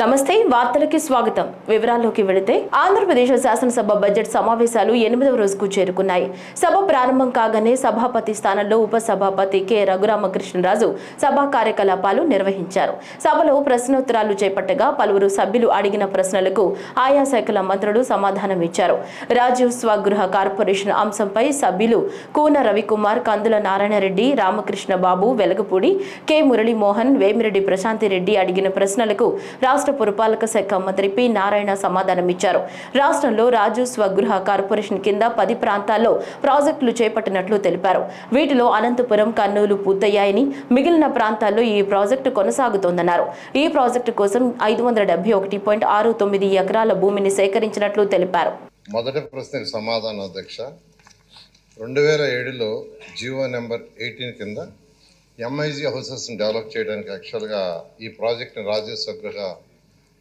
నమస్తే వార్తలకి స్వాగతం వివరాల్లోకి వెళితే ఆంధ్రప్రదేశ్ శాసనసభ బడ్జెట్ సమావేశాలు 8వ రోజుకు చేరుకున్నాయి. సభ ప్రారంభం కాగానే సభాపతి స్థానంలో ఉపసభాపతి కె రఘురామకృష్ణరాజు సభా కార్యకలాపాలు నిర్వహించారు. సభలో ప్రశ్నోత్తరాలు చేపట్టగా పలువురు సభ్యులు అడిగిన ప్రశ్నలకు ఆయా శాఖల మంత్రులు సమాధానం ఇచ్చారు. రాజీవ్ స్వగృహ కార్పొరేషన్ అంశంపై సభ్యులు కూన రవికుమార్, కందుల నారాయణరెడ్డి, రామకృష్ణ బాబు, వెలగపూడి, కె మురళీమోహన్, వేమిరెడ్డి ప్రశాంతిరెడ్డి అడిగిన ప్రశ్నలకు రాష్ట్ర పురపాలక శాఖ మంత్రి పి నారాయణ సమాధానమిచ్చారు. రాష్ట్రంలో రాజీవ్ స్వగృహ కార్పొరేషన్ కింద 10 ప్రాంతాల్లో ప్రాజెక్టులు చేపట్టినట్లు తెలిపారు. వీటిలో అనంతపురం, కర్నూలు పూర్తయ్యాయని, మిగిలిన ప్రాంతాల్లో ఈ ప్రాజెక్టు కొనసాగుతోందన్నారు. ఈ ప్రాజెక్టు కోసం 571.69 ఎకరాల భూమిని సేకరించినట్లు తెలిపారు. మొదటి ప్రశ్నకు సమాధానం అధ్యక్ష. 2007లో జీవో నెంబర్ 18 కింద ఎంఐజీ హౌసెస్ని డెవలప్ చేయడానికి యాక్చువల్గా ఈ ప్రాజెక్ట్ని రాజీవ్ స్వగృహ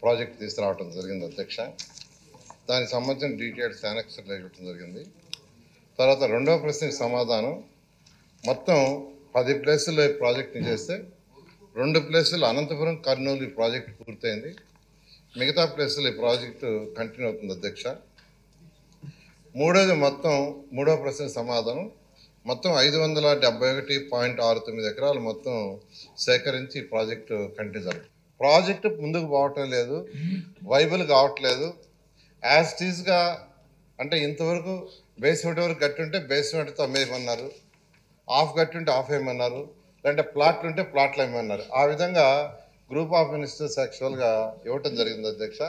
ప్రాజెక్ట్ తీసుకురావడం జరిగింది అధ్యక్ష. దానికి సంబంధించిన డీటెయిల్స్ యానెక్స్లో ఇవ్వడం జరిగింది. తర్వాత రెండవ ప్రశ్నకి సమాధానం, మొత్తం 10 ప్లేసుల్లో ఈ ప్రాజెక్ట్ని చేస్తే 2 ప్లేసులు అనంతపురం, కర్నూలు ఈ ప్రాజెక్ట్ పూర్తయింది. మిగతా ప్లేసులు ఈ ప్రాజెక్టు కంటిన్యూ అవుతుంది అధ్యక్ష. మూడవ ప్రశ్న సమాధానం, మొత్తం 571.69 ఎకరాలు మొత్తం సేకరించి ప్రాజెక్టు కంటిన్యూ జరుగుతుంది. ప్రాజెక్టు ముందుకు పోవటం లేదు, వైబుల్ కావట్లేదు. యాజ్ టీజ్గా అంటే ఇంతవరకు బేస్మెంట్ వరకు గట్టి ఉంటే బేస్మెంట్తో అమ్మేయమన్నారు, హాఫ్ గట్టి ఉంటే హాఫ్ వేయమన్నారు, లేదంటే ప్లాట్లు ఉంటే ప్లాట్లు వేయమన్నారు. ఆ విధంగా గ్రూప్ ఆఫ్ మినిస్టర్స్ యాక్చువల్గా ఇవ్వటం జరిగింది అధ్యక్ష.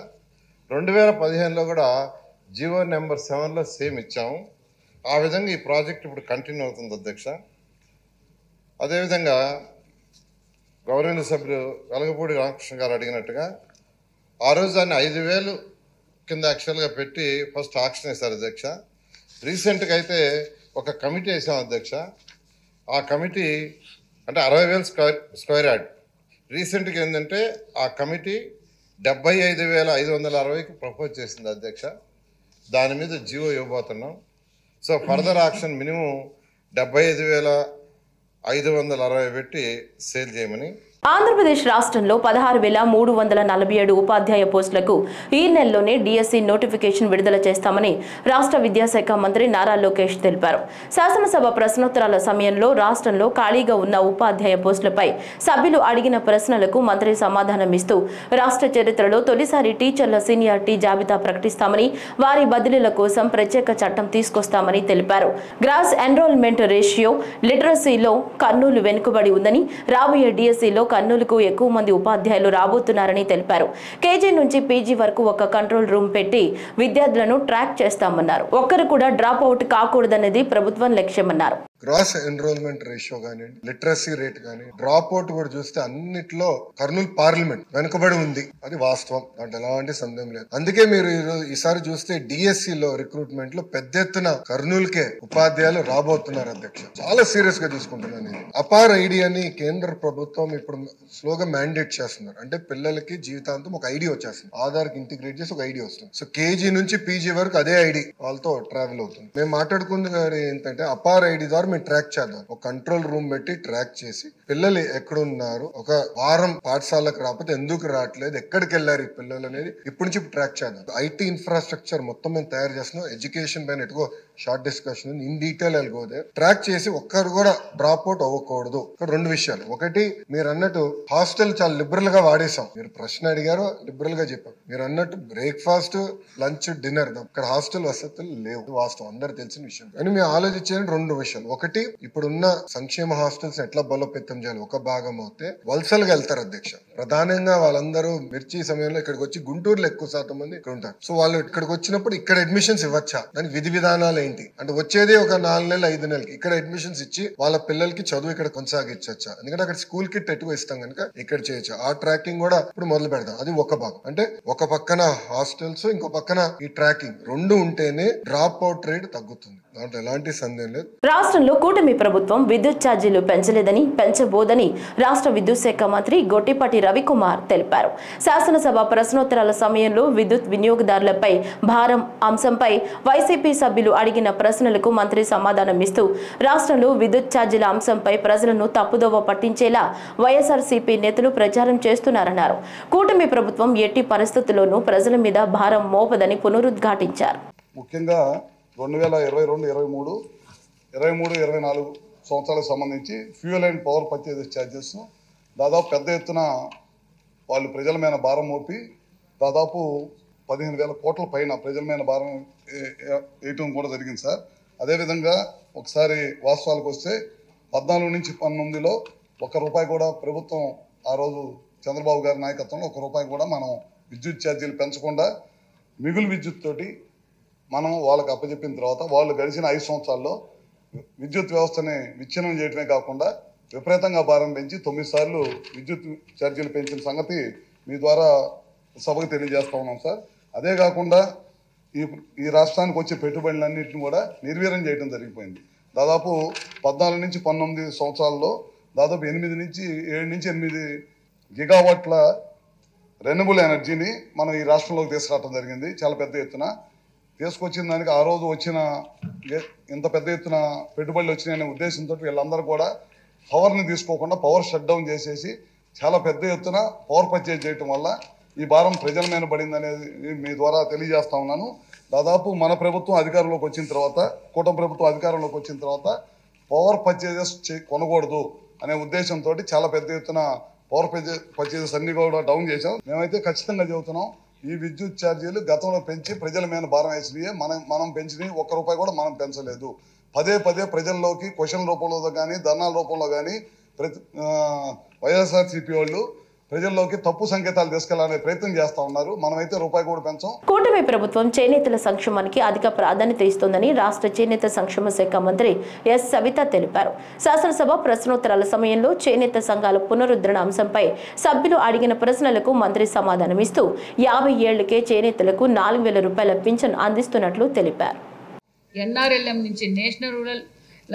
2015లో కూడా జీవో నెంబర్ 7లో సేమ్ ఇచ్చాము. ఆ విధంగా ఈ ప్రాజెక్ట్ ఇప్పుడు కంటిన్యూ అవుతుంది అధ్యక్ష. అదేవిధంగా గౌరవనీయ సభ్యులు వెలగపూడి రామకృష్ణ గారు అడిగినట్టుగా ఆ రోజు దాన్ని 5,000 కింద యాక్చువల్గా పెట్టి ఫస్ట్ ఆక్షన్ వేశారు అధ్యక్ష. రీసెంట్గా అయితే ఒక కమిటీ వేసాం అధ్యక్ష. ఆ కమిటీ అంటే 60,000 స్క్వేర్ యార్డ్. రీసెంట్గా ఏంటంటే ఆ కమిటీ 75,560కి ప్రపోజ్ చేసింది అధ్యక్ష. దాని మీద జీవో ఇవ్వబోతున్నాం. సో ఫర్దర్ ఆక్షన్ మినిమం 75,560 పెట్టి సేల్ చేయమని. ఆంధ్రప్రదేశ్ రాష్ట్రంలో 16,347 ఉపాధ్యాయ పోస్టులకు ఈ నెలలోనే డిఎస్సి నోటిఫికేషన్ విడుదల చేస్తామని రాష్ట్ర విద్యాశాఖ మంత్రి నారా లోకేష్ తెలిపారు. శాసనసభ ప్రశ్నోత్తరాల సమయంలో రాష్ట్రంలో ఖాళీగా ఉన్న ఉపాధ్యాయ పోస్టులపై సభ్యులు అడిగిన ప్రశ్నలకు మంత్రి సమాధానమిస్తూ రాష్ట్ర చరిత్రలో తొలిసారి టీచర్ల సీనియారిటీ జాబితా ప్రకటిస్తామని, వారి బదిలీల కోసం ప్రత్యేక చట్టం తీసుకొస్తామని తెలిపారు. గ్రాస్ ఎన్రోల్మెంట్ రేషియో లిటరసీలో కర్నూలు వెనుకబడి ఉందని, రాబోయే డిఎస్సిలో కర్నూలుకు ఎక్కువ మంది ఉపాధ్యాయులు రాబోతున్నారని తెలిపారు. కేజీ నుంచి పీజీ వరకు ఒక కంట్రోల్ రూమ్ పెట్టి విద్యార్థులను ట్రాక్ చేస్తామన్నారు. ఒక్కరు కూడా డ్రాప్ అవుట్ కాకూడదనేది ప్రభుత్వం లక్ష్యమన్నారు. గ్రాస్ ఎన్రోల్మెంట్ రేషియో కానీ, లిటరసీ రేట్ కానీ, డ్రాప్ అవుట్ కూడా చూస్తే అన్నిట్లో కర్నూలు పార్లమెంట్ వెనుకబడి ఉంది. అది వాస్తవం, దాంట్లో ఎలాంటి సందేహం లేదు. అందుకే మీరు ఈసారి చూస్తే డిఎస్సి లో రిక్రూట్మెంట్ లో పెద్ద ఎత్తున కర్నూలుకే ఉపాధ్యాయులు రాబోతున్నారు అధ్యక్ష. చాలా సీరియస్ గా తీసుకుంటున్నాను. అపార్ ఐడి అని కేంద్ర ప్రభుత్వం ఇప్పుడు స్లోగా మ్యాండేట్ చేస్తున్నారు. అంటే పిల్లలకి జీవితాంతం ఒక ఐడి వచ్చేస్తుంది, ఆధార్ కి ఇంటిగ్రేట్ చేసి ఒక ఐడి వస్తుంది. సో కేజీ నుంచి పీజీ వరకు అదే ఐడి వాళ్ళతో ట్రావెల్ అవుతుంది. మేము మాట్లాడుకుంది ఏంటంటే అపార్ ఐడి ద్వారా మేము ట్రాక్ చేద్దాం. ఒక కంట్రోల్ రూమ్ పెట్టి ట్రాక్ చేసి పిల్లలు ఎక్కడున్నారు, ఒక వారం పాఠశాలకు రాకపోతే ఎందుకు రావట్లేదు, ఎక్కడికి వెళ్ళారు ఈ పిల్లలు అనేది ఇప్పటి నుంచి ట్రాక్ చేద్దాం. ఐటీ ఇన్ఫ్రాస్ట్రక్చర్ మొత్తం మేము తయారు చేస్తున్నాం. ఎడ్యుకేషన్ పైన ఎటుకో షార్ట్ డిస్కషన్ ఇన్ డీటెయిల్ వెళ్ళిపోతే ట్రాక్ చేసి ఒక్కరు కూడా డ్రాప్ అవుట్ అవ్వకూడదు. ఇక్కడ 2 విషయాలు. ఒకటి, మీరు అన్నట్టు హాస్టల్ చాలా లిబరల్ గా వాడేసాం. మీరు ప్రశ్న అడిగారు, లిబరల్ గా చెప్పారు. మీరు అన్నట్టు బ్రేక్ఫాస్ట్, లంచ్, డిన్నర్ ఇక్కడ హాస్టల్ వసతులు లేవు, వాస్తవం, అందరు తెలిసిన విషయం. కానీ మేము ఆలోచించే 2 విషయాలు. ఒకటి, ఇప్పుడున్న సంక్షేమ హాస్టల్స్ ఎట్లా బలోపేతం చేయాలి. ఒక భాగం అయితే వలసలుగా వెళ్తారు అధ్యక్ష. ప్రధానంగా వాళ్ళందరూ మిర్చి సమయంలో ఇక్కడికి వచ్చి గుంటూరులో ఎక్కువ శాతం మంది ఇక్కడ ఉంటారు. సో వాళ్ళు ఇక్కడికి వచ్చినప్పుడు ఇక్కడ అడ్మిషన్స్ ఇవ్వచ్చా, దానికి విధి విధానాలు ఏంటి అంటే వచ్చేది ఒక 4 నెలలు 5 నెలలకి ఇక్కడ అడ్మిషన్స్ ఇచ్చి వాళ్ళ పిల్లలకి చదువు ఇక్కడ కొనసాగించచ్చా. ఎందుకంటే అక్కడ స్కూల్ కిట్ ఎటువ ఇస్తాం కనుక ఇక్కడ చేయొచ్చు. ఆ ట్రాకింగ్ కూడా ఇప్పుడు మొదలు పెడతాం. అది ఒక భాగం. అంటే ఒక పక్కన హాస్టల్స్, ఇంకో పక్కన ఈ ట్రాకింగ్ 2 ఉంటేనే డ్రాప్ అవుట్ రేట్ తగ్గుతుంది. దాంట్లో ఎలాంటి సందేహం లేదు. రాష్ట్రంలో కూటమి ప్రభుత్వం విద్యుత్ ఛార్జీలు పెంచలేదని, పెంచబోదని రాష్ట్ర విద్యుత్ శాఖ మంత్రి గొట్టిపాటి రవికుమార్ తెలిపారు. శాసనసభ ప్రశ్నోత్తరాల సమయంలో విద్యుత్ వినియోగదారులపై భారం అంశంపై వైసీపీ సభ్యులు అడిగిన ప్రశ్నలకు మంత్రి సమాధానం ఇస్తూ రాష్ట్రంలో విద్యుత్ ఛార్జీల అంశంపై ప్రజలను తప్పుదోవ పట్టించేలా వైఎస్ఆర్సీపీ నేతలు ప్రచారం చేస్తున్నారన్నారు. కూటమి ప్రభుత్వం ఎట్టి పరిస్థితుల్లోనూ ప్రజల మీద భారం మోపదని పునరుద్ఘాటించారు. ముఖ్యంగా 2022, 23, 24 సంవత్సరాలకు సంబంధించి fuel and power purchase charges దాదాపు పెద్ద ఎత్తున వాళ్ళు ప్రజల మీద భారం మోపి దాదాపు 15,000 కోట్ల పైన ప్రజల మీద భారం వేయటం కూడా జరిగింది సార్. అదేవిధంగా ఒకసారి వాస్తవాలకు వస్తే 14 నుంచి 19లో ₹1 కూడా ప్రభుత్వం ఆ రోజు చంద్రబాబు గారి నాయకత్వంలో ₹1 కూడా మనం విద్యుత్ ఛార్జీలు పెంచకుండా మిగులు విద్యుత్ తోటి మనం వాళ్ళకి అప్పచెప్పిన తర్వాత వాళ్ళు గడిచిన 5 సంవత్సరాల్లో విద్యుత్ వ్యవస్థని విచ్ఛిన్నం చేయడమే కాకుండా విపరీతంగా భారం పెంచి 9 సార్లు విద్యుత్ ఛార్జీలు పెంచిన సంగతి మీ ద్వారా సభకు తెలియజేస్తా ఉన్నాం సార్. అదే కాకుండా ఈ రాష్ట్రానికి వచ్చే పెట్టుబడులన్నింటిని కూడా నిర్వీర్యం చేయడం జరిగిపోయింది. దాదాపు 14 నుంచి 19 సంవత్సరాల్లో దాదాపు 7 నుంచి 8 గిగావాట్ల రెన్యూబుల్ ఎనర్జీని మనం ఈ రాష్ట్రంలోకి తీసుకురావడం జరిగింది. చాలా పెద్ద ఎత్తున తీసుకొచ్చిన దానికి ఆ రోజు వచ్చిన ఇంత పెద్ద ఎత్తున పెట్టుబడులు వచ్చినాయనే ఉద్దేశంతో వీళ్ళందరూ కూడా పవర్ని తీసుకోకుండా పవర్ షట్ డౌన్ చేసేసి చాలా పెద్ద ఎత్తున పవర్ పర్చేజ్ చేయటం వల్ల ఈ భారం ప్రజల మీద పడింది అనేది మీ ద్వారా తెలియజేస్తా ఉన్నాను. దాదాపు మన ప్రభుత్వం అధికారంలోకి వచ్చిన తర్వాత, కూటమి ప్రభుత్వం అధికారంలోకి వచ్చిన తర్వాత పవర్ పర్చేజెస్ కొనకూడదు అనే ఉద్దేశంతో చాలా పెద్ద ఎత్తున పవర్ పర్చేజెస్ అన్ని కూడా డౌన్ చేశాం. మేమైతే ఖచ్చితంగా చెబుతున్నాం, ఈ విద్యుత్ ఛార్జీలు గతంలో పెంచి ప్రజల మీద భారం వేసినవి మనం పెంచినవి ₹1 కూడా మనం పెంచలేదు. పదే ప్రజల్లోకి క్వశ్చన్ రూపంలో కానీ ధర్నాల రూపంలో కానీ వైఎస్ఆర్సీపీ వాళ్ళు ప్రజల్లోకి తప్పు సంకేతాలు తీసుకెళ్లాలనే ప్రయత్నం చేస్తా ఉన్నారు. మనమైతే ₹1 కూడా పెంచాం. కూటమి ప్రభుత్వం చేనేతల సంక్షేమానికి అధిక ప్రాధాన్యత ఇస్తోందని రాష్ట్ర చేనేత సంక్షేమ శాఖ మంత్రి ఎస్ సవిత తెలిపారు. శాసనసభ ప్రశ్నోత్తరాల సమయంలో చేనేత సంఘాల పునరుద్ధరణ అంశంపై సభ్యులు అడిగిన ప్రశ్నలకు మంత్రి సమాధానం ఇస్తూ 50 ఏళ్లకే చేనేతలకు ₹4,000 పింఛన్ అందిస్తున్నట్లు తెలిపారు. NRLM నుంచి నేషనల్ రూరల్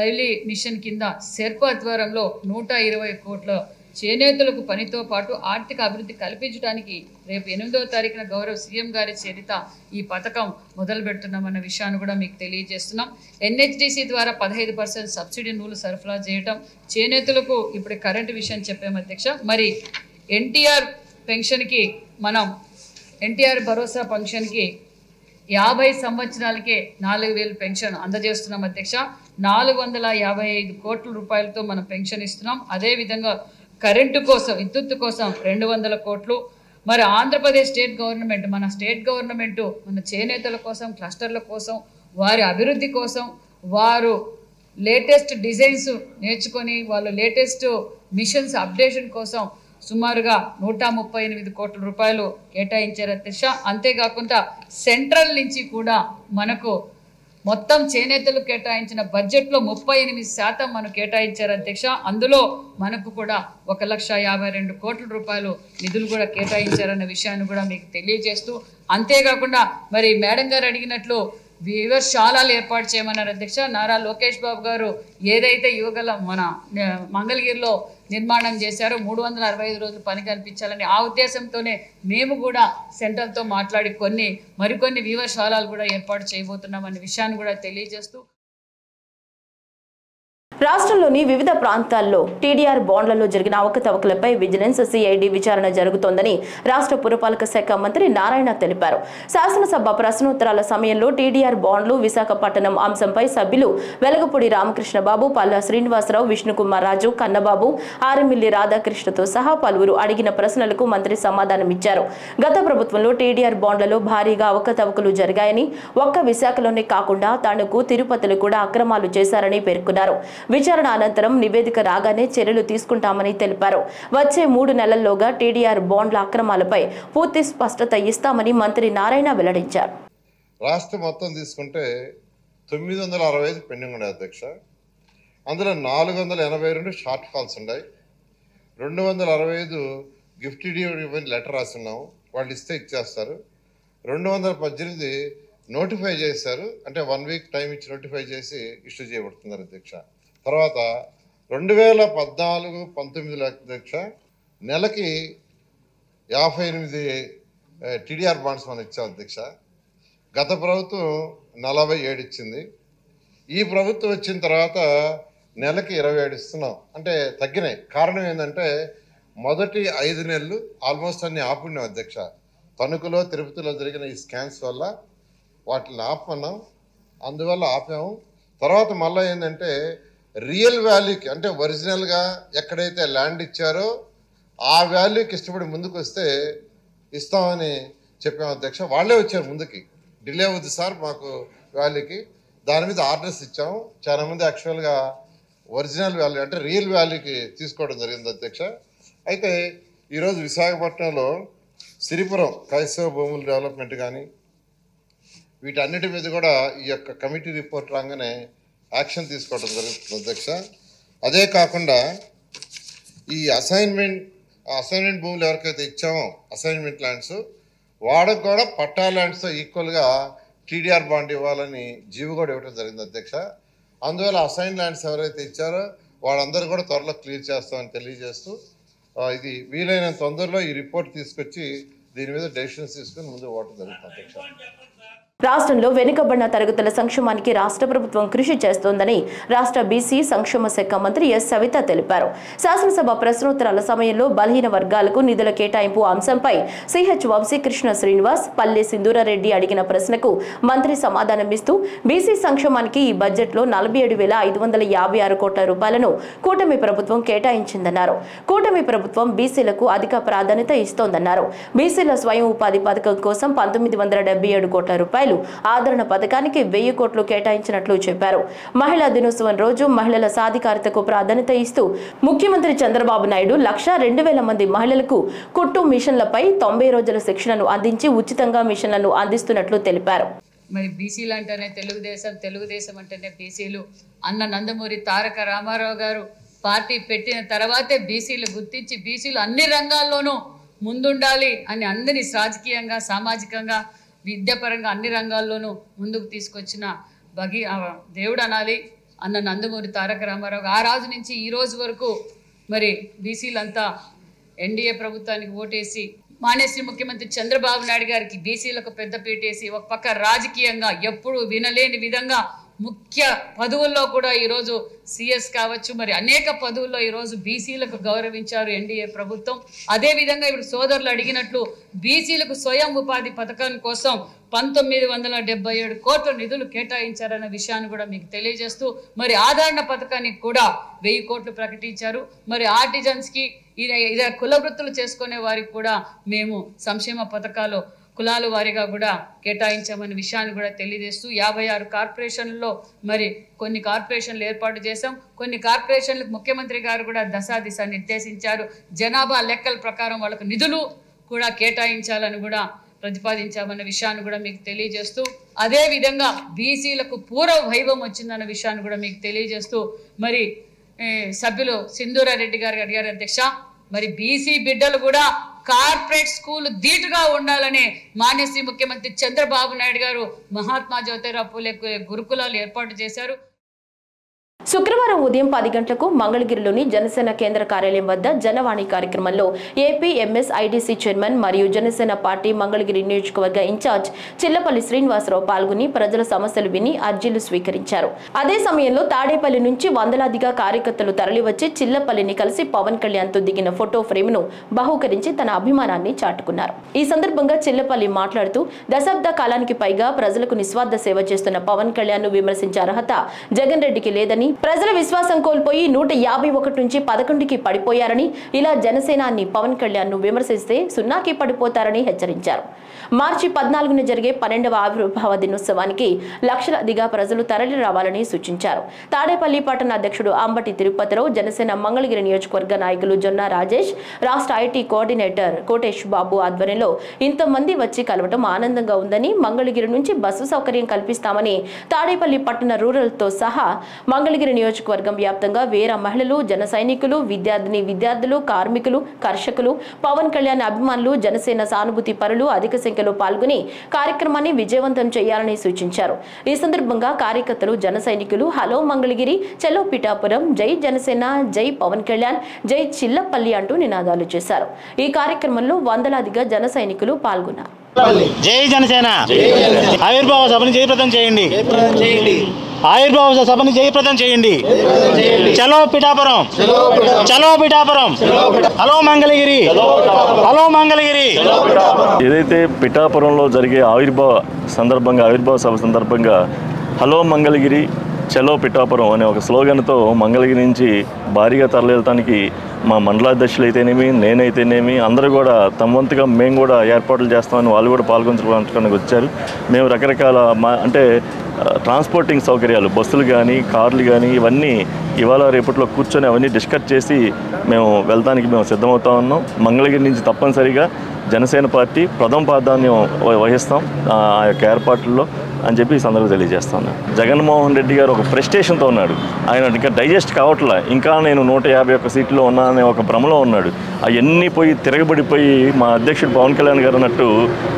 లైవ్లీ మిషన్ కింద సెర్పా ఆధ్వర్యంలో 120 కోట్ల చేనేతలకు పనితో పాటు ఆర్థిక అభివృద్ధి కల్పించడానికి రేపు 8వ తారీఖున గౌరవ సీఎం గారి చేరిత ఈ పథకం మొదలు పెడుతున్నామన్న విషయాన్ని కూడా మీకు తెలియజేస్తున్నాం. NHDC ద్వారా 15% సబ్సిడీ నూలు సరఫరా చేయటం, చేనేతలకు ఇప్పుడు కరెంటు విషయం చెప్పాము అధ్యక్ష. మరి ఎన్టీఆర్ పెన్షన్కి మనం ఎన్టీఆర్ భరోసా పెన్షన్కి 50 సంవత్సరాలకే 4,000 పెన్షన్ అందజేస్తున్నాం అధ్యక్ష. 455 కోట్ల రూపాయలతో మనం పెన్షన్ ఇస్తున్నాం. అదేవిధంగా కరెంటు కోసం, విద్యుత్ కోసం 200 కోట్లు. మరి ఆంధ్రప్రదేశ్ స్టేట్ గవర్నమెంట్, మన స్టేట్ గవర్నమెంట్ మన చేనేతల కోసం, క్లస్టర్ల కోసం, వారి అభివృద్ధి కోసం, వారు లేటెస్ట్ డిజైన్స్ నేర్చుకొని వాళ్ళు లేటెస్ట్ మిషన్స్ అప్డేషన్ కోసం సుమారుగా 138 కోట్ల రూపాయలు కేటాయించారు అధ్యక్ష. అంతేకాకుండా సెంట్రల్ నుంచి కూడా మనకు మొత్తం చేనేతలు కేటాయించిన బడ్జెట్లో 38% మనం కేటాయించారు అధ్యక్ష. అందులో మనకు కూడా 1,52 కోట్ల రూపాయలు నిధులు కూడా కేటాయించారన్న విషయాన్ని కూడా మీకు తెలియజేస్తూ, అంతేకాకుండా మరి మేడం గారు అడిగినట్లు వివర్శాలలు ఏర్పాటు చేయమన్నారు అధ్యక్ష. నారా లోకేష్ బాబు గారు ఏదైతే యువగల మన మంగళగిరిలో నిర్మాణం చేశారో 365 రోజులు పని కల్పించాలని ఆ ఉద్దేశంతోనే మేము కూడా సెంట్రల్తో మాట్లాడి మరికొన్ని వివర్శాలలు కూడా ఏర్పాటు చేయబోతున్నామనే విషయాన్ని కూడా తెలియజేస్తూ, రాష్ట్రంలోని వివిధ ప్రాంతాల్లో టీడీఆర్ బాండ్లలో జరిగిన అవకతవకలపై విజిలెన్స్ సిఐడి విచారణ జరుగుతోందని రాష్ట్ర పురపాలక శాఖ మంత్రి నారాయణ తెలిపారు. శాసనసభ ప్రశ్నోత్తరాల సమయంలో టీడీఆర్ బాండ్లు విశాఖపట్నం అంశంపై సభ్యులు వెలగపూడి రామకృష్ణబాబు, పల్లా శ్రీనివాసరావు, విష్ణుకుమార్ రాజు, కన్నబాబు, ఆరెమిల్లి రాధాకృష్ణతో సహా పలువురు అడిగిన ప్రశ్నలకు మంత్రి సమాధానమిచ్చారు. గత ప్రభుత్వంలో టీడీఆర్ బాండ్లలో భారీగా అవకతవకలు జరిగాయని, ఒక్క విశాఖలోనే కాకుండా తణుకు, తిరుపతిలో కూడా అక్రమాలు చేశారని పేర్కొన్నారు. విచారణ అనంతరం నివేదిక రాగానే చర్యలు తీసుకుంటామని తెలిపారు. వచ్చే 3 నెలల్లోగా టీడీఆర్ బాండ్ల అక్రమాలపై పూర్తి స్పష్టత ఇస్తామని మంత్రి నారాయణ వెల్లడించారు. రాష్ట్రం మొత్తం తీసుకుంటే 965 పెండింగ్ ఉన్నాయి అధ్యక్ష. అందులో 482 షార్ట్ ఫాల్స్ ఉన్నాయి. 265 గిఫ్ట్ లెటర్ రాస్తున్నాము, వాళ్ళు ఇస్తే ఇచ్చేస్తారు. 218 నోటిఫై చేశారు. అంటే 1 వీక్ టైం ఇచ్చి నోటిఫై చేసి ఇష్యూ చేయబడుతున్నారు అధ్యక్ష. తర్వాత 2014-19 అధ్యక్ష నెలకి 58 టీడీఆర్ బాండ్స్ మనం ఇచ్చాం అధ్యక్ష. గత ప్రభుత్వం 47 ఇచ్చింది. ఈ ప్రభుత్వం వచ్చిన తర్వాత నెలకి 27 ఇస్తున్నాం. అంటే తగ్గినాయి. కారణం ఏంటంటే మొదటి 5 నెలలు ఆల్మోస్ట్ అన్ని ఆపున్నాం అధ్యక్ష. తణుకులో తిరుపతిలో జరిగిన ఈ స్కామ్స్ వల్ల వాటిని ఆపమన్నాం, అందువల్ల ఆపాము. తర్వాత మళ్ళీ ఏంటంటే రియల్ వాల్యూకి అంటే ఒరిజినల్గా ఎక్కడైతే ల్యాండ్ ఇచ్చారో ఆ వాల్యూకి ఇష్టపడి ముందుకు వస్తే ఇస్తామని చెప్పాము అధ్యక్ష. వాళ్ళే వచ్చారు ముందుకి, డిలే అవుద్ది సార్ మాకు వాల్యూకి, దాని మీద ఆర్డర్స్ ఇచ్చాము. చాలామంది యాక్చువల్గా ఒరిజినల్ వాల్యూ అంటే రియల్ వాల్యూకి తీసుకోవడం జరిగింది అధ్యక్ష. అయితే ఈరోజు విశాఖపట్నంలో సిరిపురం క్రైస్తవ భూముల డెవలప్మెంట్ కానీ వీటన్నిటి మీద కూడా ఈ యొక్క కమిటీ రిపోర్ట్ రాగానే యాక్షన్ తీసుకోవడం జరుగుతుంది అధ్యక్ష. అదే కాకుండా ఈ అసైన్మెంట్ భూములు ఎవరికైతే ఇచ్చామో అసైన్మెంట్ ల్యాండ్స్ వాళ్ళకు కూడా పట్టా ల్యాండ్స్తో ఈక్వల్గా టీడీఆర్ బాండ్ ఇవ్వాలని జీవో కూడా ఇవ్వడం జరిగింది అధ్యక్ష. అందువల్ల అసైన్ ల్యాండ్స్ ఎవరైతే ఇచ్చారో వాళ్ళందరూ కూడా త్వరలో క్లియర్ చేస్తామని తెలియజేస్తూ ఇది వీలైనంత తొందరలో ఈ రిపోర్ట్ తీసుకొచ్చి దీని మీద డెసిషన్స్ తీసుకుని ముందుకు పోవడం జరుగుతుంది అధ్యక్ష. రాష్ట్రంలో వెనుకబడిన తరగతుల సంక్షేమానికి రాష్ట్ర ప్రభుత్వం కృషి చేస్తోందని రాష్ట్ర బీసీ సంక్షేమ శాఖ మంత్రి ఎస్ సవిత తెలిపారు. శాసనసభ ప్రశ్నోత్తరాల సమయంలో బలహీన వర్గాలకు నిధుల కేటాయింపు అంశంపై సిహెచ్ వంశీకృష్ణ శ్రీనివాస్, పల్లె సింధూరారెడ్డి అడిగిన ప్రశ్నకు మంత్రి సమాధానమిస్తూ బీసీ సంక్షేమానికి ఈ బడ్జెట్లో 47,556 కోట్ల రూపాయలను కూటమి ప్రభుత్వం కేటాయించిందన్నారు. కూటమి ప్రభుత్వం బీసీలకు అధిక ప్రాధాన్యత ఇస్తోందన్నారు. బీసీల స్వయం ఉపాధి పథకం కోసం 1977 కోట్ల రూపాయలు, ఆదరణ పథకానికి 1000 కోట్లు కేటాయించినట్లు చెప్పారు. మహిళా దినోత్సవం రోజు మహిళల సాధికారతకు ప్రాధాన్యత ఇస్తూ ముఖ్యమంత్రి చంద్రబాబు నాయుడు 1,02,000 మంది మహిళలకు కుట్టు మిషన్లపై 90 రోజుల శిక్షణను అందించి ఉచితంగా మిషన్లను అందిస్తున్నట్లు తెలిపారు. మరి బీసీలు అంటేనే తెలుగుదేశం అంటేనే బీసీలు అన్న నందమూరి తారక రామారావు గారు పార్టీ పెట్టిన తర్వాతే బీసీలు గుర్తించి బీసీలు అన్ని రంగాల్లోనూ ముందుండాలి అని అందరినీ రాజకీయంగా, సామాజికంగా, విద్యాపరంగా అన్ని రంగాల్లోనూ ముందుకు తీసుకొచ్చిన దేవుడు అనాలి అన్న నందమూరి తారక రామారావు. ఆ రోజు నుంచి ఈ రోజు వరకు మరి బీసీలంతా ఎన్డీఏ ప్రభుత్వానికి ఓటేసి మానేశ్రీ ముఖ్యమంత్రి చంద్రబాబు నాయుడు గారికి బీసీలకు పెద్దపీటేసి ఒక పక్క రాజకీయంగా ఎప్పుడు వినలేని విధంగా ముఖ్య పదవుల్లో కూడా ఈరోజు సిఎస్ కావచ్చు, మరి అనేక పదవుల్లో ఈరోజు బీసీలకు గౌరవించారు ఎన్డీఏ ప్రభుత్వం. అదేవిధంగా ఇప్పుడు సోదరులు అడిగినట్లు బీసీలకు స్వయం ఉపాధి పథకం కోసం 1977 కోట్ల నిధులు కేటాయించారన్న విషయాన్ని కూడా మీకు తెలియజేస్తూ మరి ఆదరణ పథకానికి కూడా 1000 కోట్లు ప్రకటించారు. మరి ఆర్టిజన్స్కి ఇదే కుల వృత్తులు చేసుకునే వారికి కూడా మేము సంక్షేమ పథకాలు కులాల వారీగా కూడా కేటాయించామనే విషయాన్ని కూడా తెలియజేస్తూ 56 కార్పొరేషన్లలో మరి కొన్ని కార్పొరేషన్లు ఏర్పాటు చేశాం. కొన్ని కార్పొరేషన్లకు ముఖ్యమంత్రి గారు కూడా దశాదిశ నిర్దేశించారు. జనాభా లెక్కల ప్రకారం వాళ్ళకు నిధులు కూడా కేటాయించాలని కూడా ప్రతిపాదించామన్న విషయాన్ని కూడా మీకు తెలియజేస్తూ అదేవిధంగా బీసీలకు పూర్వ వైభవం వచ్చిందన్న విషయాన్ని కూడా మీకు తెలియజేస్తూ మరి సభ్యులు సింధూరారెడ్డి గారు అడిగారు అధ్యక్ష, మరి బీసీ బిడ్డలు కూడా కార్పొరేట్ స్కూల్ ధీటుగా ఉండాలని మాన్యశ్రీ ముఖ్యమంత్రి చంద్రబాబు నాయుడు గారు మహాత్మా జ్యోతిరావు పూలే గురుకులాలు ఏర్పాటు చేశారు. శుక్రవారం ఉదయం 10 గంటలకు మంగళగిరిలోని జనసేన కేంద్ర కార్యాలయం వద్ద జనవాణి కార్యక్రమంలో ఏపీ ఎంఎస్ ఐడీసీ చైర్మన్ మరియు జనసేన పార్టీ మంగళగిరి నియోజకవర్గ ఇన్ఛార్జ్ చిల్లపల్లి శ్రీనివాసరావు పాల్గొని ప్రజల సమస్యలు విని అర్జీలు స్వీకరించారు. అదే సమయంలో తాడేపల్లి నుంచి వందలాదిగా కార్యకర్తలు తరలివచ్చి చిల్లపల్లిని కలిసి పవన్ కళ్యాణ్తో దిగిన ఫోటో ఫ్రేమ్ను బహూకరించి తన అభిమానాన్ని చాటుకున్నారు. ఈ సందర్భంగా చిల్లపల్లి మాట్లాడుతూ దశాబ్ద కాలానికి పైగా ప్రజలకు నిస్వార్థ సేవ చేస్తున్న పవన్ కళ్యాణ్ ను విమర్శించే అర్హత జగన్ రెడ్డికి లేదని, ప్రజల విశ్వాసం కోల్పోయి 151 నుంచి 11కి పడిపోయారని, ఇలా జనసేనాన్ని పవన్ కళ్యాణ్ ను విమర్శిస్తే 0కి పడిపోతారని హెచ్చరించారు. మార్చి 14న జరిగే 12వ ఆవిర్భావ దినోత్సవానికి లక్షలాదిగా ప్రజలు తరలి రావాలని సూచించారు. తాడేపల్లి పట్టణ అధ్యక్షుడు అంబటి తిరుపతిరావు, జనసేన మంగళగిరి నియోజకవర్గ నాయకులు జొన్న రాజేష్, రాష్ట్ర ఐటీ కోఆర్డినేటర్ కోటేష్ బాబు ఆధ్వర్యంలో ఇంతమంది వచ్చి కలవటం ఆనందంగా ఉందని, మంగళగిరి నుంచి బస్సు సౌకర్యం కల్పిస్తామని తాడేపల్లి పట్టణ రూరల్తో సహా మంగళగిరి నియోజకవర్గం వ్యాప్తంగా వేర మహిళలు, జన సైనికులు, విద్యార్థులు, కార్మికులు, కర్షకులు, పవన్ కళ్యాణ్ అభిమానులు, జనసేన సానుభూతి పరులు అధిక సంఖ్యలో సంఖ్యలో పాల్గొని కార్యక్రమాన్ని విజయవంతం చేయాలని సూచించారు. ఈ సందర్భంగా కార్యకర్తలు, జన సైనికులు హలో మంగళగిరి, చలో పిఠాపురం, జై జనసేన, జై పవన్ కళ్యాణ్, జై చిల్లపల్లి అంటూ నినాదాలు చేశారు. ఈ కార్యక్రమంలో వందలాదిగా జన సైనికులు పాల్గొన్నారు. జై జనసేన, ఆవిర్భావ సభను జయప్రదం చేయండి, ఆవిర్భావ సభను జయప్రదం చేయండి. చలో పిఠాపురం, చలో పిఠాపురం, హలో మంగళగిరి, హలో మంగళగిరి. ఏదైతే పిఠాపురంలో జరిగే ఆవిర్భావ సభ సందర్భంగా హలో మంగళగిరి, చలో పిఠాపురం అనే ఒక స్లోగన్తో మంగళగిరి నుంచి భారీగా తరలించడానికి మా మండలాధ్యక్షులు అయితేనేమి, నేనైతేనేమి అందరూ కూడా తమ వంతుగా మేము కూడా ఏర్పాట్లు చేస్తామని వాళ్ళు కూడా పాల్గొనడానికి వచ్చారు. మేము రకరకాల అంటే ట్రాన్స్పోర్టింగ్ సౌకర్యాలు, బస్సులు కానీ, కార్లు కానీ ఇవన్నీ ఇవాళ రేపట్లో కూర్చొని అవన్నీ డిస్కస్ చేసి మేము వెళ్తానికి మేము సిద్ధమవుతా ఉన్నాం. మంగళగిరి నుంచి తప్పనిసరిగా జనసేన పార్టీ ప్రథమ ప్రాధాన్యం వహిస్తాం ఆ యొక్క ఏర్పాట్లలో అని చెప్పి ఈ సందర్భంగా తెలియజేస్తాను. జగన్మోహన్ రెడ్డి గారు ఒక ప్రెస్టేషన్తో ఉన్నాడు. ఆయన ఇంకా డైజెస్ట్ కావట్లే, ఇంకా నేను 151 సీట్లో ఉన్నాననే ఒక భ్రమలో ఉన్నాడు. అవన్నీ పోయి తిరగబడిపోయి మా అధ్యక్షుడు పవన్ కళ్యాణ్ గారు అన్నట్టు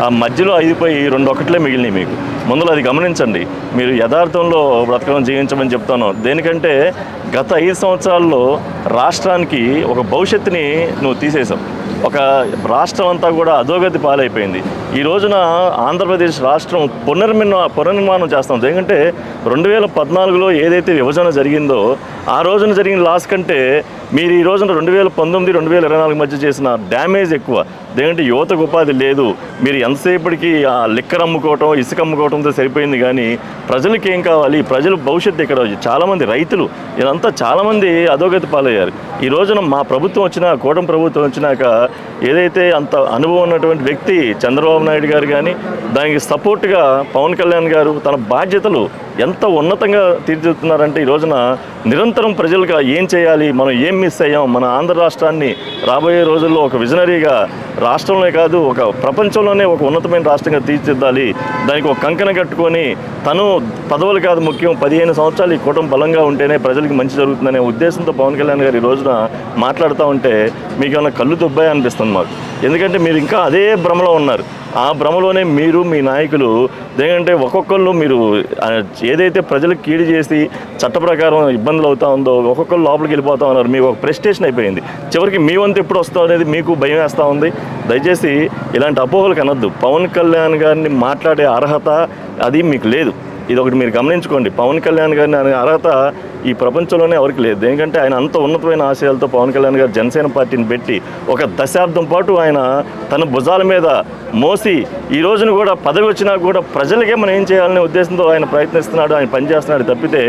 ఆ మధ్యలో 5 ఒకట్లే మిగిలినాయి. మీకు ముందులో అది గమనించండి. మీరు యథార్థంలో బ్రతకడం జీవించమని చెప్తాను. దేనికంటే గత 5 సంవత్సరాల్లో రాష్ట్రానికి ఒక భవిష్యత్తుని నువ్వు తీసేసావు. ఒక రాష్ట్రం అంతా కూడా అధోగతి పాలైపోయింది. ఈ రోజున ఆంధ్రప్రదేశ్ రాష్ట్రం పునర్నిర్మాణం చేస్తాం. ఎందుకంటే 2014లో ఏదైతే విభజన జరిగిందో ఆ రోజున జరిగిన లాస్ కంటే మీరు ఈ రోజున 2019, 2024 మధ్య చేసిన డ్యామేజ్ ఎక్కువ. ఎందుకంటే యువతకు ఉపాధి లేదు. మీరు ఎంతసేపటికి ఆ లిక్కర్ అమ్ముకోవటం, ఇసుక అమ్ముకోవడంతో సరిపోయింది. కానీ ప్రజలకి ఏం కావాలి? ప్రజలు భవిష్యత్తు ఇక్కడ చాలామంది రైతులు ఇదంతా చాలామంది అధోగతి పాలయ్యారు. ఈ రోజున మా ప్రభుత్వం వచ్చినా, కూటమి ప్రభుత్వం వచ్చినాక ఏదైతే అంత అనుభవం ఉన్నటువంటి వ్యక్తి చంద్రబాబు నాయుడు గారు కానీ, దానికి సపోర్ట్గా పవన్ కళ్యాణ్ గారు తన బాధ్యతలు ఎంత ఉన్నతంగా తీర్చిదిద్దుతున్నారంటే ఈ రోజున నిరంతరం ప్రజలుగా ఏం చేయాలి, మనం ఏం మిస్ అయ్యాం, మన ఆంధ్ర రాష్ట్రాన్ని రాబోయే రోజుల్లో ఒక విజనరీగా రాష్ట్రంలో కాదు ఒక ప్రపంచంలోనే ఒక ఉన్నతమైన రాష్ట్రంగా తీర్చిదిద్దాలి, దానికి ఒక కంకణ కట్టుకొని తను పదవులు కాదు ముఖ్యం, 15 సంవత్సరాలు ఈ కూటమి బలంగా ఉంటేనే ప్రజలకి మంచి జరుగుతుందనే ఉద్దేశంతో పవన్ కళ్యాణ్ గారు ఈ రోజున మాట్లాడుతూ ఉంటే మీకు ఏమైనా కళ్ళు దుబ్బాయి అనిపిస్తుంది మాకు. ఎందుకంటే మీరు ఇంకా అదే భ్రమలో ఉన్నారు. ఆ భ్రమలోనే మీరు, మీ నాయకులు ఎందుకంటే ఒక్కొక్కళ్ళు మీరు ఏదైతే ప్రజలకు కీడు చేసి చట్ట ప్రకారం ఇబ్బందులు అవుతా ఉందో ఒక్కొక్కరు లోపలికి వెళ్ళిపోతా ఉన్నారు. మీకు ఒక ప్రెస్టేషన్ అయిపోయింది. చివరికి మీ వంతు ఎప్పుడు వస్తావు అనేది మీకు భయం వేస్తూ ఉంది. దయచేసి ఇలాంటి అపోహలు కనొద్దు. పవన్ కళ్యాణ్ గారిని మాట్లాడే అర్హత అది మీకు లేదు. ఇది ఒకటి మీరు గమనించుకోండి. పవన్ కళ్యాణ్ గారిని అనే అర్హత ఈ ప్రపంచంలోనే ఎవరికి లేదు. ఎందుకంటే ఆయన అంత ఉన్నతమైన ఆశయాలతో పవన్ కళ్యాణ్ గారు జనసేన పార్టీని పెట్టి ఒక దశాబ్దం పాటు ఆయన తన భుజాల మీద మోసి ఈ రోజున కూడా పదవి వచ్చినా కూడా ప్రజలకే మనం ఏం చేయాలనే ఉద్దేశంతో ఆయన ప్రయత్నిస్తున్నాడు, ఆయన పనిచేస్తున్నాడు. తప్పితే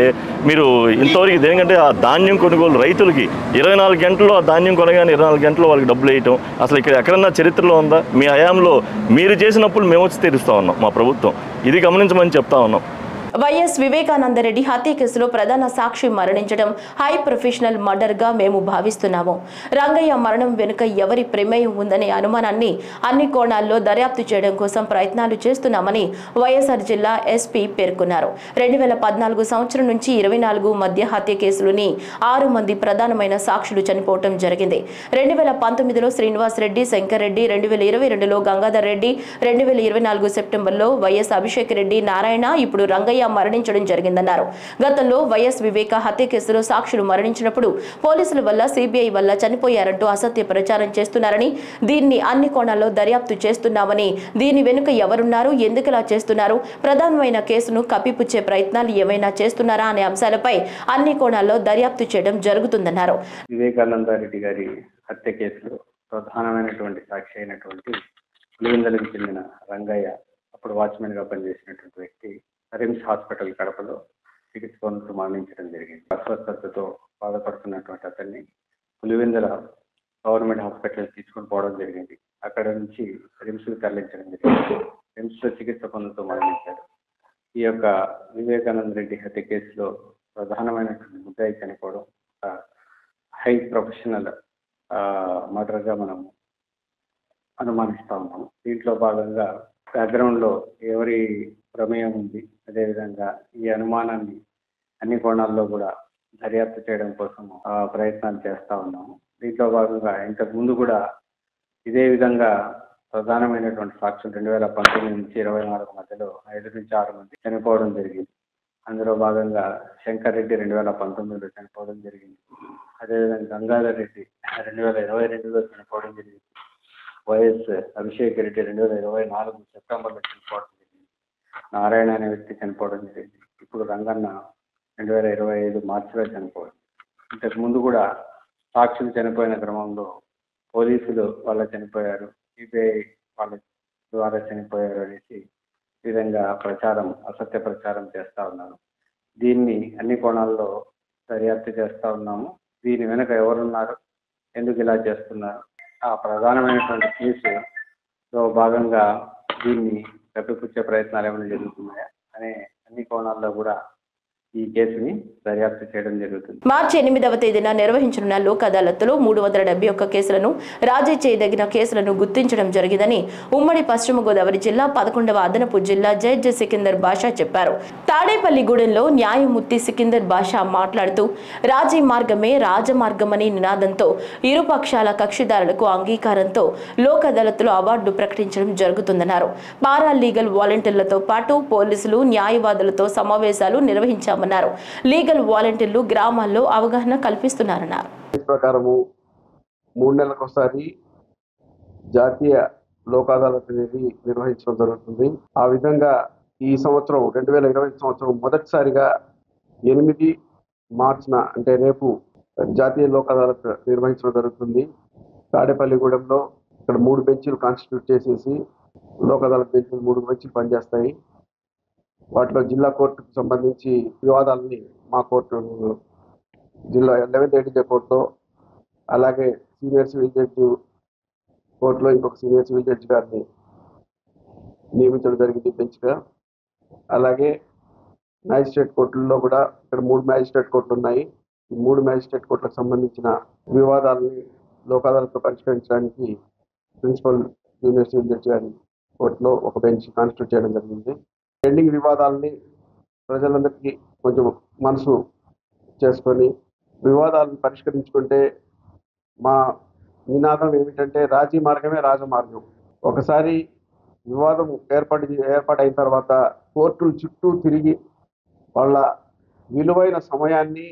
మీరు ఇంతవరకు దేనికంటే ఆ ధాన్యం కొనుగోలు రైతులకి 24 గంటల్లో ఆ ధాన్యం కొనగానే 24 గంటల్లో వాళ్ళకి డబ్బులు వేయటం అసలు ఇక్కడ ఎక్కడన్నా చరిత్రలో ఉందా? మీ హయాంలో మీరు చేసినప్పుడు మేము వచ్చి తీరుస్తూ ఉన్నాం మా ప్రభుత్వం. ఇది గమనించమని చెప్తా ఉన్నాం. వైఎస్ వివేకానందరెడ్డి హత్య కేసులో ప్రధాన సాక్షి మరణించడం హై ప్రొఫెషనల్ మర్డర్ గా మేము భావిస్తున్నాము. రంగయ్య మరణం వెనుక ఎవరి ప్రమేయం ఉందనే అనుమానాన్ని అన్ని కోణాల్లో దర్యాప్తు చేయడం కోసం ప్రయత్నాలు చేస్తున్నామని వైఎస్ఆర్ జిల్లా ఎస్పీ పేర్కొన్నారు. 2014 సంవత్సరం నుంచి 24 మధ్య హత్య కేసులోని 6 మంది ప్రధానమైన సాక్షులు చనిపోవడం జరిగింది. 2019లో శ్రీనివాస్ రెడ్డి, శంకర్ రెడ్డి, 2022లో గంగాధర్ రెడ్డి, 2024 సెప్టెంబర్లో వైఎస్ అభిషేక్ రెడ్డి, నారాయణ, ఇప్పుడు రంగయ్య మరణించడం జరిగిందన్నారు. గతంలో వైఎస్ వివేక హత్య కేసులో సాక్షులు మరణించినప్పుడు పోలీసుల వల్ల, సిబిఐ వల్ల చనిపోయారంటూ అసత్య ప్రచారం చేస్తున్నారని, దీన్ని అన్ని కోణాల్లో దర్యాప్తు చేస్తున్నామని, దీని వెనుక ఎవరున్నారు, ఎందుకులా చేస్తున్నారు, ప్రధానమైన కేసును కప్పిపుచ్చే ప్రయత్నాలు ఏమైనా చేస్తున్నారా అనే అంశాలపై అన్ని కోణాల్లో దర్యాప్తు చేయడం జరుగుతుందన్నారు. వివేకానందరెడ్డి గారి హత్య కేసులో ప్రధానమైనటువంటి సాక్షి అయినటువంటి పులివెందులకు చెందిన రంగయ్య, అప్పుడు వాచ్మెన్ గా పనిచేసినటువంటి వ్యక్తి రిమ్స్ హాస్పిటల్ కడపలో చికిత్స పొందుతూ మరణించడం జరిగింది. అస్వస్థతతో బాధపడుతున్నటువంటి అతన్ని పులివెందుల గవర్నమెంట్ హాస్పిటల్ తీసుకుని పోవడం జరిగింది. అక్కడ నుంచి రిమ్స్కి తరలించడం జరిగింది. రిమ్స్లో చికిత్స పొందుతూ మరణించారు. ఈ యొక్క వివేకానంద రెడ్డి హత్య కేసులో ప్రధానమైనటువంటి ముద్దాయి చనిపోవడం హై ప్రొఫెషనల్ మర్డర్గా మనం అనుమానిస్తూ ఉన్నాము. దీంట్లో భాగంగా బ్యాక్గ్రౌండ్లో ఎవరి ప్రమేయం ఉంది, అదేవిధంగా ఈ అనుమానాన్ని అన్ని కోణాల్లో కూడా దర్యాప్తు చేయడం కోసం ప్రయత్నాలు చేస్తూ ఉన్నాము. దీంట్లో భాగంగా ఇంతకు ముందు కూడా ఇదే విధంగా ప్రధానమైనటువంటి సాక్షులు 2019 నుంచి 24 మధ్యలో 5 నుంచి 6 మంది చనిపోవడం జరిగింది. అందులో భాగంగా శంకర్ రెడ్డి 2019లో చనిపోవడం జరిగింది. అదేవిధంగా గంగాధర్ రెడ్డి 2022లో చనిపోవడం జరిగింది. వైఎస్ అభిషేక్ రెడ్డి 2024 సెప్టెంబర్లో చనిపోవడం జరిగింది. నారాయణ అనే వ్యక్తి చనిపోవడం జరిగింది. ఇప్పుడు రంగన్న 2025 మార్చిలో చనిపోవడం. ఇంతకు ముందు కూడా సాక్షులు చనిపోయిన క్రమంలో పోలీసులు వాళ్ళ చనిపోయారు, సిబిఐ వాళ్ళ ద్వారా చనిపోయారు అనేసి ఈ విధంగా అసత్య ప్రచారం చేస్తూ ఉన్నారు. దీన్ని అన్ని కోణాల్లో దర్యాప్తు చేస్తూ ఉన్నాము. దీని వెనుక ఎవరున్నారు, ఎందుకు ఇలా చేస్తున్నారు, ఆ ప్రధానమైనటువంటి కేసులో భాగంగా దీన్ని కప్పిపుచ్చే ప్రయత్నాలు ఏమైనా జరుగుతున్నాయా అనే అన్ని కోణాల్లో కూడా ఈ కేసుని దర్యాప్తు చేయడం జరుగుతుంది. మార్చి 8వ తేదీన నిర్వహించనున్న లోక్ అదాలత్లో 371 కేసులను రాజీ చేయదగిన కేసులను గుర్తించడం జరిగిందని ఉమ్మడి పశ్చిమ గోదావరి జిల్లా 11వ అదనపు జిల్లా జడ్జి సికిందర్ బాషా చెప్పారు. తాడేపల్లిగూడెంలో న్యాయమూర్తి సికిందర్ బాషా మాట్లాడుతూ రాజీ మార్గమే రాజమార్గమని నినాదంతో ఇరు పక్షాల కక్షిదారులకు అంగీకారంతో లోక్ అదాలత్లో అవార్డు ప్రకటించడం జరుగుతుందన్నారు. పారా లీగల్ వాలంటీర్లతో పాటు పోలీసులు న్యాయవాదులతో సమావేశాలు నిర్వహించామన్నారు. లీగల్ వాలంటీర్లు గ్రామాల్లో అవగాహన కల్పిస్తున్నారన్నారు. ప్రకారము 3 నెలలకు ఒకసారి జాతీయ లోక్ అదాలత్ అనేది నిర్వహించడం జరుగుతుంది. ఆ విధంగా ఈ సంవత్సరం 2020 సంవత్సరం మొదటిసారిగా 8 మార్చిన అంటే రేపు జాతీయ లోక్ అదాలత్ నిర్వహించడం జరుగుతుంది. తాడేపల్లిగూడెంలో ఇక్కడ 3 బెంచీలు కాన్స్టిట్యూట్ చేసేసి లోక్ అదాలత్ బెంచీలు 3 బెంచీలు పనిచేస్తాయి. వాటిలో జిల్లా కోర్టుకు సంబంధించి వివాదాలని మా కోర్టు జిల్లా 11th ADJ కోర్టులో, అలాగే సీనియర్ సివిల్ జడ్జి కోర్టులో ఇంకొక సీనియర్ సివిల్ జడ్జి గారిని నియమించడం జరిగింది బెంచ్గా. అలాగే మ్యాజిస్ట్రేట్ కోర్టుల్లో కూడా ఇక్కడ 3 మ్యాజిస్ట్రేట్ కోర్టులు ఉన్నాయి. ఈ 3 మ్యాజిస్ట్రేట్ కోర్టులకు సంబంధించిన వివాదాలని లోక్ అదాలత్లో పరిష్కరించడానికి ప్రిన్సిపల్ జూనియర్ సివిల్ జడ్జి గారి కోర్టులో ఒక బెంచ్ కాన్స్టిట్యూట్ చేయడం జరిగింది. పెండింగ్ వివాదాలని ప్రజలందరికీ కొంచెం మనసు చేసుకొని వివాదాలను పరిష్కరించుకుంటే మా నినాదం ఏమిటంటే రాజీ మార్గమే రాజమార్గం. ఒకసారి వివాదం ఏర్పాటైన తర్వాత కోర్టుల చుట్టూ తిరిగి వాళ్ళ విలువైన సమయాన్ని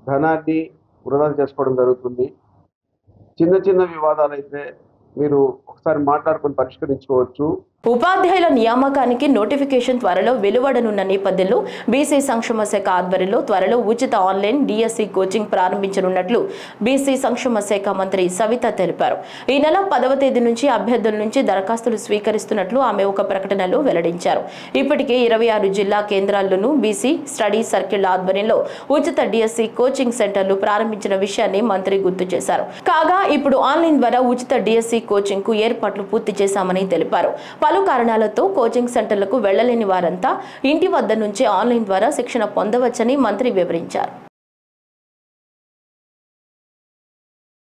ధనాన్ని వృధా చేసుకోవడం జరుగుతుంది. చిన్న చిన్న వివాదాలు అయితే మీరు ఒకసారి మాట్లాడుకొని పరిష్కరించుకోవచ్చు. ఉపాధ్యాయుల నియామకానికి నోటిఫికేషన్ త్వరలో వెలువడనున్న నేపథ్యంలో బీసీ సంక్షేమ శాఖ ఆధ్వర్యంలో త్వరలో ఉచిత ఆన్లైన్ డిఎస్సి కోచింగ్ ప్రారంభించనున్నట్లు బీసీ సంక్షేమ శాఖ మంత్రి సవిత తెలిపారు. ఈ నెల 10వ తేదీ నుంచి అభ్యర్థుల నుంచి దరఖాస్తులు స్వీకరిస్తున్నట్లు ఆమె ఒక ప్రకటనలో వెల్లడించారు. ఇప్పటికే 26 జిల్లా కేంద్రాల్లోనూ బీసీ స్టడీ సర్కిల్ ఆధ్వర్యంలో ఉచిత డిఎస్సి కోచింగ్ సెంటర్లు ప్రారంభించిన విషయాన్ని మంత్రి గుర్తు చేశారు. కాగా ఇప్పుడు ఆన్లైన్ ద్వారా ఉచిత డిఎస్సి కోచింగ్ కు ఏర్పాట్లు పూర్తి చేశామని తెలిపారు. పలు కారణాలతో కోచింగ్ సెంటర్లకు వెళ్లలేని వారంతా ఇంటి వద్ద నుంచే ఆన్లైన్ ద్వారా శిక్షణ పొందవచ్చని మంత్రి వివరించారు.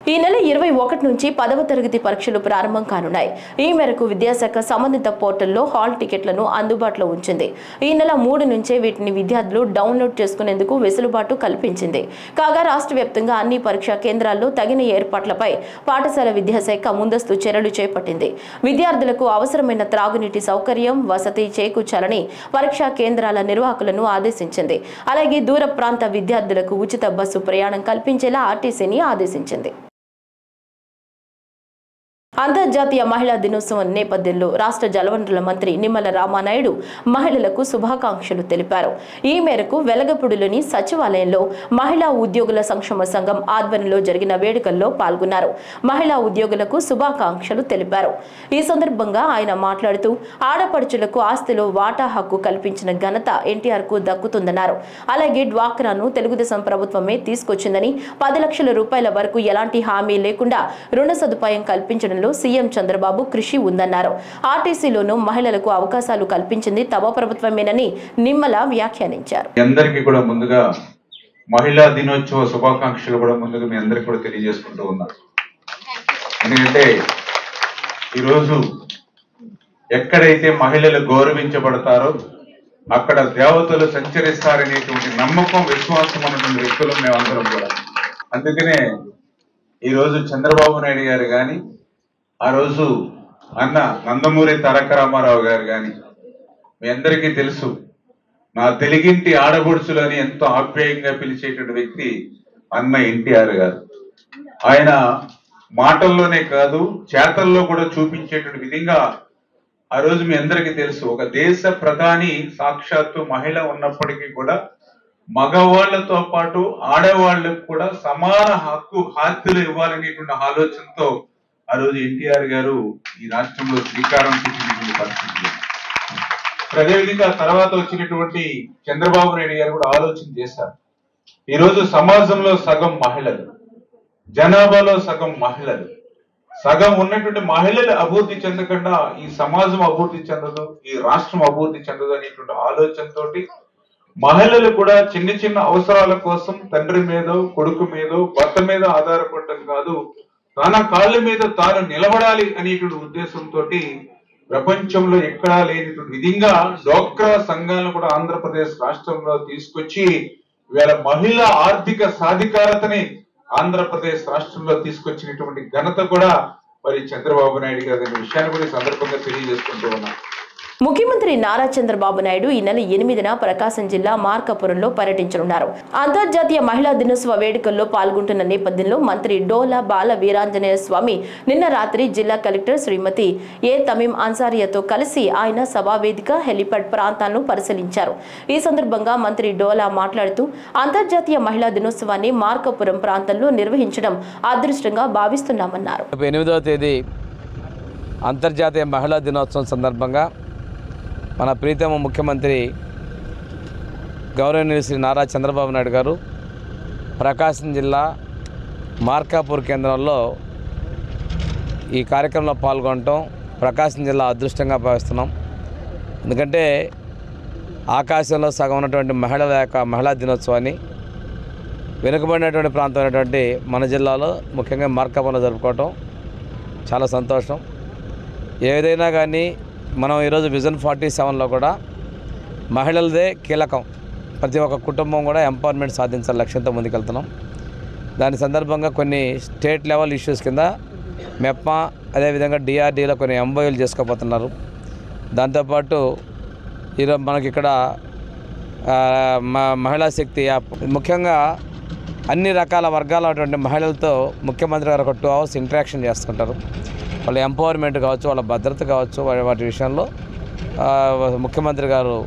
ఈ నెల 21 నుంచి 10వ తరగతి పరీక్షలు ప్రారంభం కానున్నాయి. ఈ మేరకు విద్యాశాఖ సంబంధిత పోర్టల్లో హాల్ టికెట్లను అందుబాటులో ఉంచింది. ఈ నెల 3 నుంచే వీటిని విద్యార్థులు డౌన్లోడ్ చేసుకునేందుకు వెసులుబాటు కల్పించింది. కాగా రాష్ట్ర వ్యాప్తంగా అన్ని పరీక్షా కేంద్రాల్లో తగిన ఏర్పాట్లపై పాఠశాల విద్యాశాఖ ముందస్తు చర్యలు చేపట్టింది. విద్యార్థులకు అవసరమైన త్రాగునీటి సౌకర్యం, వసతి చేకూర్చాలని పరీక్షా కేంద్రాల నిర్వాహకులను ఆదేశించింది. అలాగే దూర ప్రాంత విద్యార్థులకు ఉచిత బస్సు ప్రయాణం కల్పించేలా ఆర్టీసీని ఆదేశించింది. అంతర్జాతీయ మహిళా దినోత్సవం నేపథ్యంలో రాష్ట్ర జలవనరుల మంత్రి నిమ్మల రామానాయుడు మహిళలకు శుభాకాంక్షలు తెలిపారు. ఈ మేరకు వెలగపూడిలోని సచివాలయంలో మహిళా ఉద్యోగుల సంక్షేమ సంఘం ఆధ్వర్యంలో జరిగిన వేడుకల్లో పాల్గొన్నారు. మహిళా ఉద్యోగులకు శుభాకాంక్షలు తెలిపారు. ఈ సందర్భంగా ఆయన మాట్లాడుతూ ఆడపడుచులకు ఆస్తిలో వాటా హక్కు కల్పించిన ఘనత ఎన్టీఆర్ కు దక్కుతుందన్నారు. అలాగే డ్వాక్రాను తెలుగుదేశం ప్రభుత్వమే తీసుకొచ్చిందని 10 లక్షల రూపాయల వరకు ఎలాంటి హామీ లేకుండా రుణ సదుపాయం కల్పించడంలో సీఎం చంద్రబాబు కృషి ఉందన్నారు. ఆర్టీసీలోనూ మహిళలకు అవకాశాలు కల్పించింది తమ ప్రభుత్వమేనని నిమ్మల వ్యాఖ్యానించారు. అందరికీ కూడా ముందుగా మహిళా దినోత్సవ శుభాకాంక్షలు కూడా ముందుగా మీ అందరికీ కూడా తెలియజేసుకుంటూ ఉన్నారు. ఎందుకంటే ఈరోజు ఎక్కడైతే మహిళలు గౌరవించబడతారో అక్కడ దేవతలు సంచరిస్తారనేటువంటి నమ్మకం, విశ్వాసం ఉన్నటువంటి వ్యక్తులు మేమందరం కూడా. అందుకనే ఈరోజు చంద్రబాబు నాయుడు గారు కానీ, ఆ రోజు అన్న నందమూరి తారక రామారావు గారు కానీ మీ అందరికీ తెలుసు, నా తెలుగింటి ఆడబొడుచులు అని ఎంతో ఆప్యాయంగా పిలిచేటువంటి వ్యక్తి అన్న ఎన్టీఆర్ గారు. ఆయన మాటల్లోనే కాదు చేతల్లో కూడా చూపించేటువంటి విధంగా ఆ రోజు మీ అందరికీ తెలుసు, ఒక దేశ ప్రధాని సాక్షాత్తు మహిళ ఉన్నప్పటికీ కూడా మగవాళ్లతో పాటు ఆడవాళ్లకు కూడా సమాన హక్కులు ఇవ్వాలనేటువంటి ఆలోచనతో ఆ రోజు ఎన్టీఆర్ గారు ఈ రాష్ట్రంలో శ్రీకారం చుట్టినటువంటి పరిస్థితి. అదేవిధంగా తర్వాత వచ్చినటువంటి చంద్రబాబు నాయుడు గారు కూడా ఆలోచన చేశారు. ఈరోజు సమాజంలో సగం మహిళలు, జనాభాలో సగం మహిళలు, సగం ఉన్నటువంటి మహిళలు అభివృద్ధి చెందకుండా ఈ సమాజం అభివృద్ధి చెందదు, ఈ రాష్ట్రం అభివృద్ధి చెందదు అనేటువంటి ఆలోచనతోటి మహిళలు కూడా చిన్న చిన్న అవసరాల కోసం తండ్రి మీదో కొడుకు మీదో భర్త మీద ఆధారపడటం కాదు, తన కాళ్ళ మీద తాను నిలబడాలి అనేటువంటి ఉద్దేశంతో ప్రపంచంలో ఎక్కడా లేనటువంటి విధంగా డ్వాక్రా సంఘాలను కూడా ఆంధ్రప్రదేశ్ రాష్ట్రంలో తీసుకొచ్చి ఇవాళ మహిళా ఆర్థిక సాధికారతని ఆంధ్రప్రదేశ్ రాష్ట్రంలో తీసుకొచ్చినటువంటి ఘనత కూడా మరి చంద్రబాబు నాయుడు గారి విషయాన్ని కూడా ఈ సందర్భంగా తెలియజేసుకుంటూ ఉన్నాం. ముఖ్యమంత్రి నారా చంద్రబాబు నాయుడు ఈ నెల 8న ప్రకాశం జిల్లా మార్కాపురంలో పర్యటించనున్నారు. అంతర్జాతీయ మహిళా దినోత్సవ వేడుకల్లో పాల్గొంటున్న నేపథ్యంలో మంత్రి డోలా బాల వీరాంజనేయ స్వామి నిన్న రాత్రి జిల్లా కలెక్టర్ శ్రీమతి ఏ తమీం అన్సారియాతో కలిసి ఆయన సభావేదిక హెలిప్యాడ్ ప్రాంతాలను పరిశీలించారు. ఈ సందర్భంగా మంత్రి డోలా మాట్లాడుతూ అంతర్జాతీయ మహిళా దినోత్సవాన్ని మార్కాపురం ప్రాంతంలో నిర్వహించడం అదృష్టంగా భావిస్తున్నామన్నారు. 8వ తేదీ అంతర్జాతీయ మహిళా దినోత్సవం సందర్భంగా మన ప్రీతమ ముఖ్యమంత్రి గౌరవనీయులు శ్రీ నారా చంద్రబాబు నాయుడు గారు ప్రకాశం జిల్లా మార్కాపూర్ కేంద్రంలో ఈ కార్యక్రమంలో పాల్గొనటం ప్రకాశం జిల్లా అదృష్టంగా భావిస్తున్నాం. ఎందుకంటే ఆకాశంలో సగం ఉన్నటువంటి మహిళల యొక్క మహిళా దినోత్సవాన్ని వెనుకబడినటువంటి ప్రాంతం అయినటువంటి మన జిల్లాలో ముఖ్యంగా మార్కాపురంలో జరుపుకోవటం చాలా సంతోషం. ఏదైనా కానీ మనం ఈరోజు విజన్ 47లో కూడా మహిళలదే కీలకం, ప్రతి ఒక్క కుటుంబం కూడా ఎంపవర్మెంట్ సాధించాలి లక్ష్యంతో ముందుకెళ్తున్నాం. దాని సందర్భంగా కొన్ని స్టేట్ లెవెల్ ఇష్యూస్ కింద మెప్మా అదేవిధంగా డిఆర్డీలో కొన్ని ఎంఓయూలు చేసుకోబోతున్నారు. దాంతోపాటు ఈరోజు మనకి ఇక్కడ మహిళా శక్తి యాప్ ముఖ్యంగా అన్ని రకాల వర్గాలటువంటి మహిళలతో ముఖ్యమంత్రి గారు ఒక 2 hours ఇంటరాక్షన్ చేస్తుంటారు. వాళ్ళ ఎంపవర్మెంట్ కావచ్చు, వాళ్ళ భద్రత కావచ్చు, వాటి విషయంలో ముఖ్యమంత్రి గారు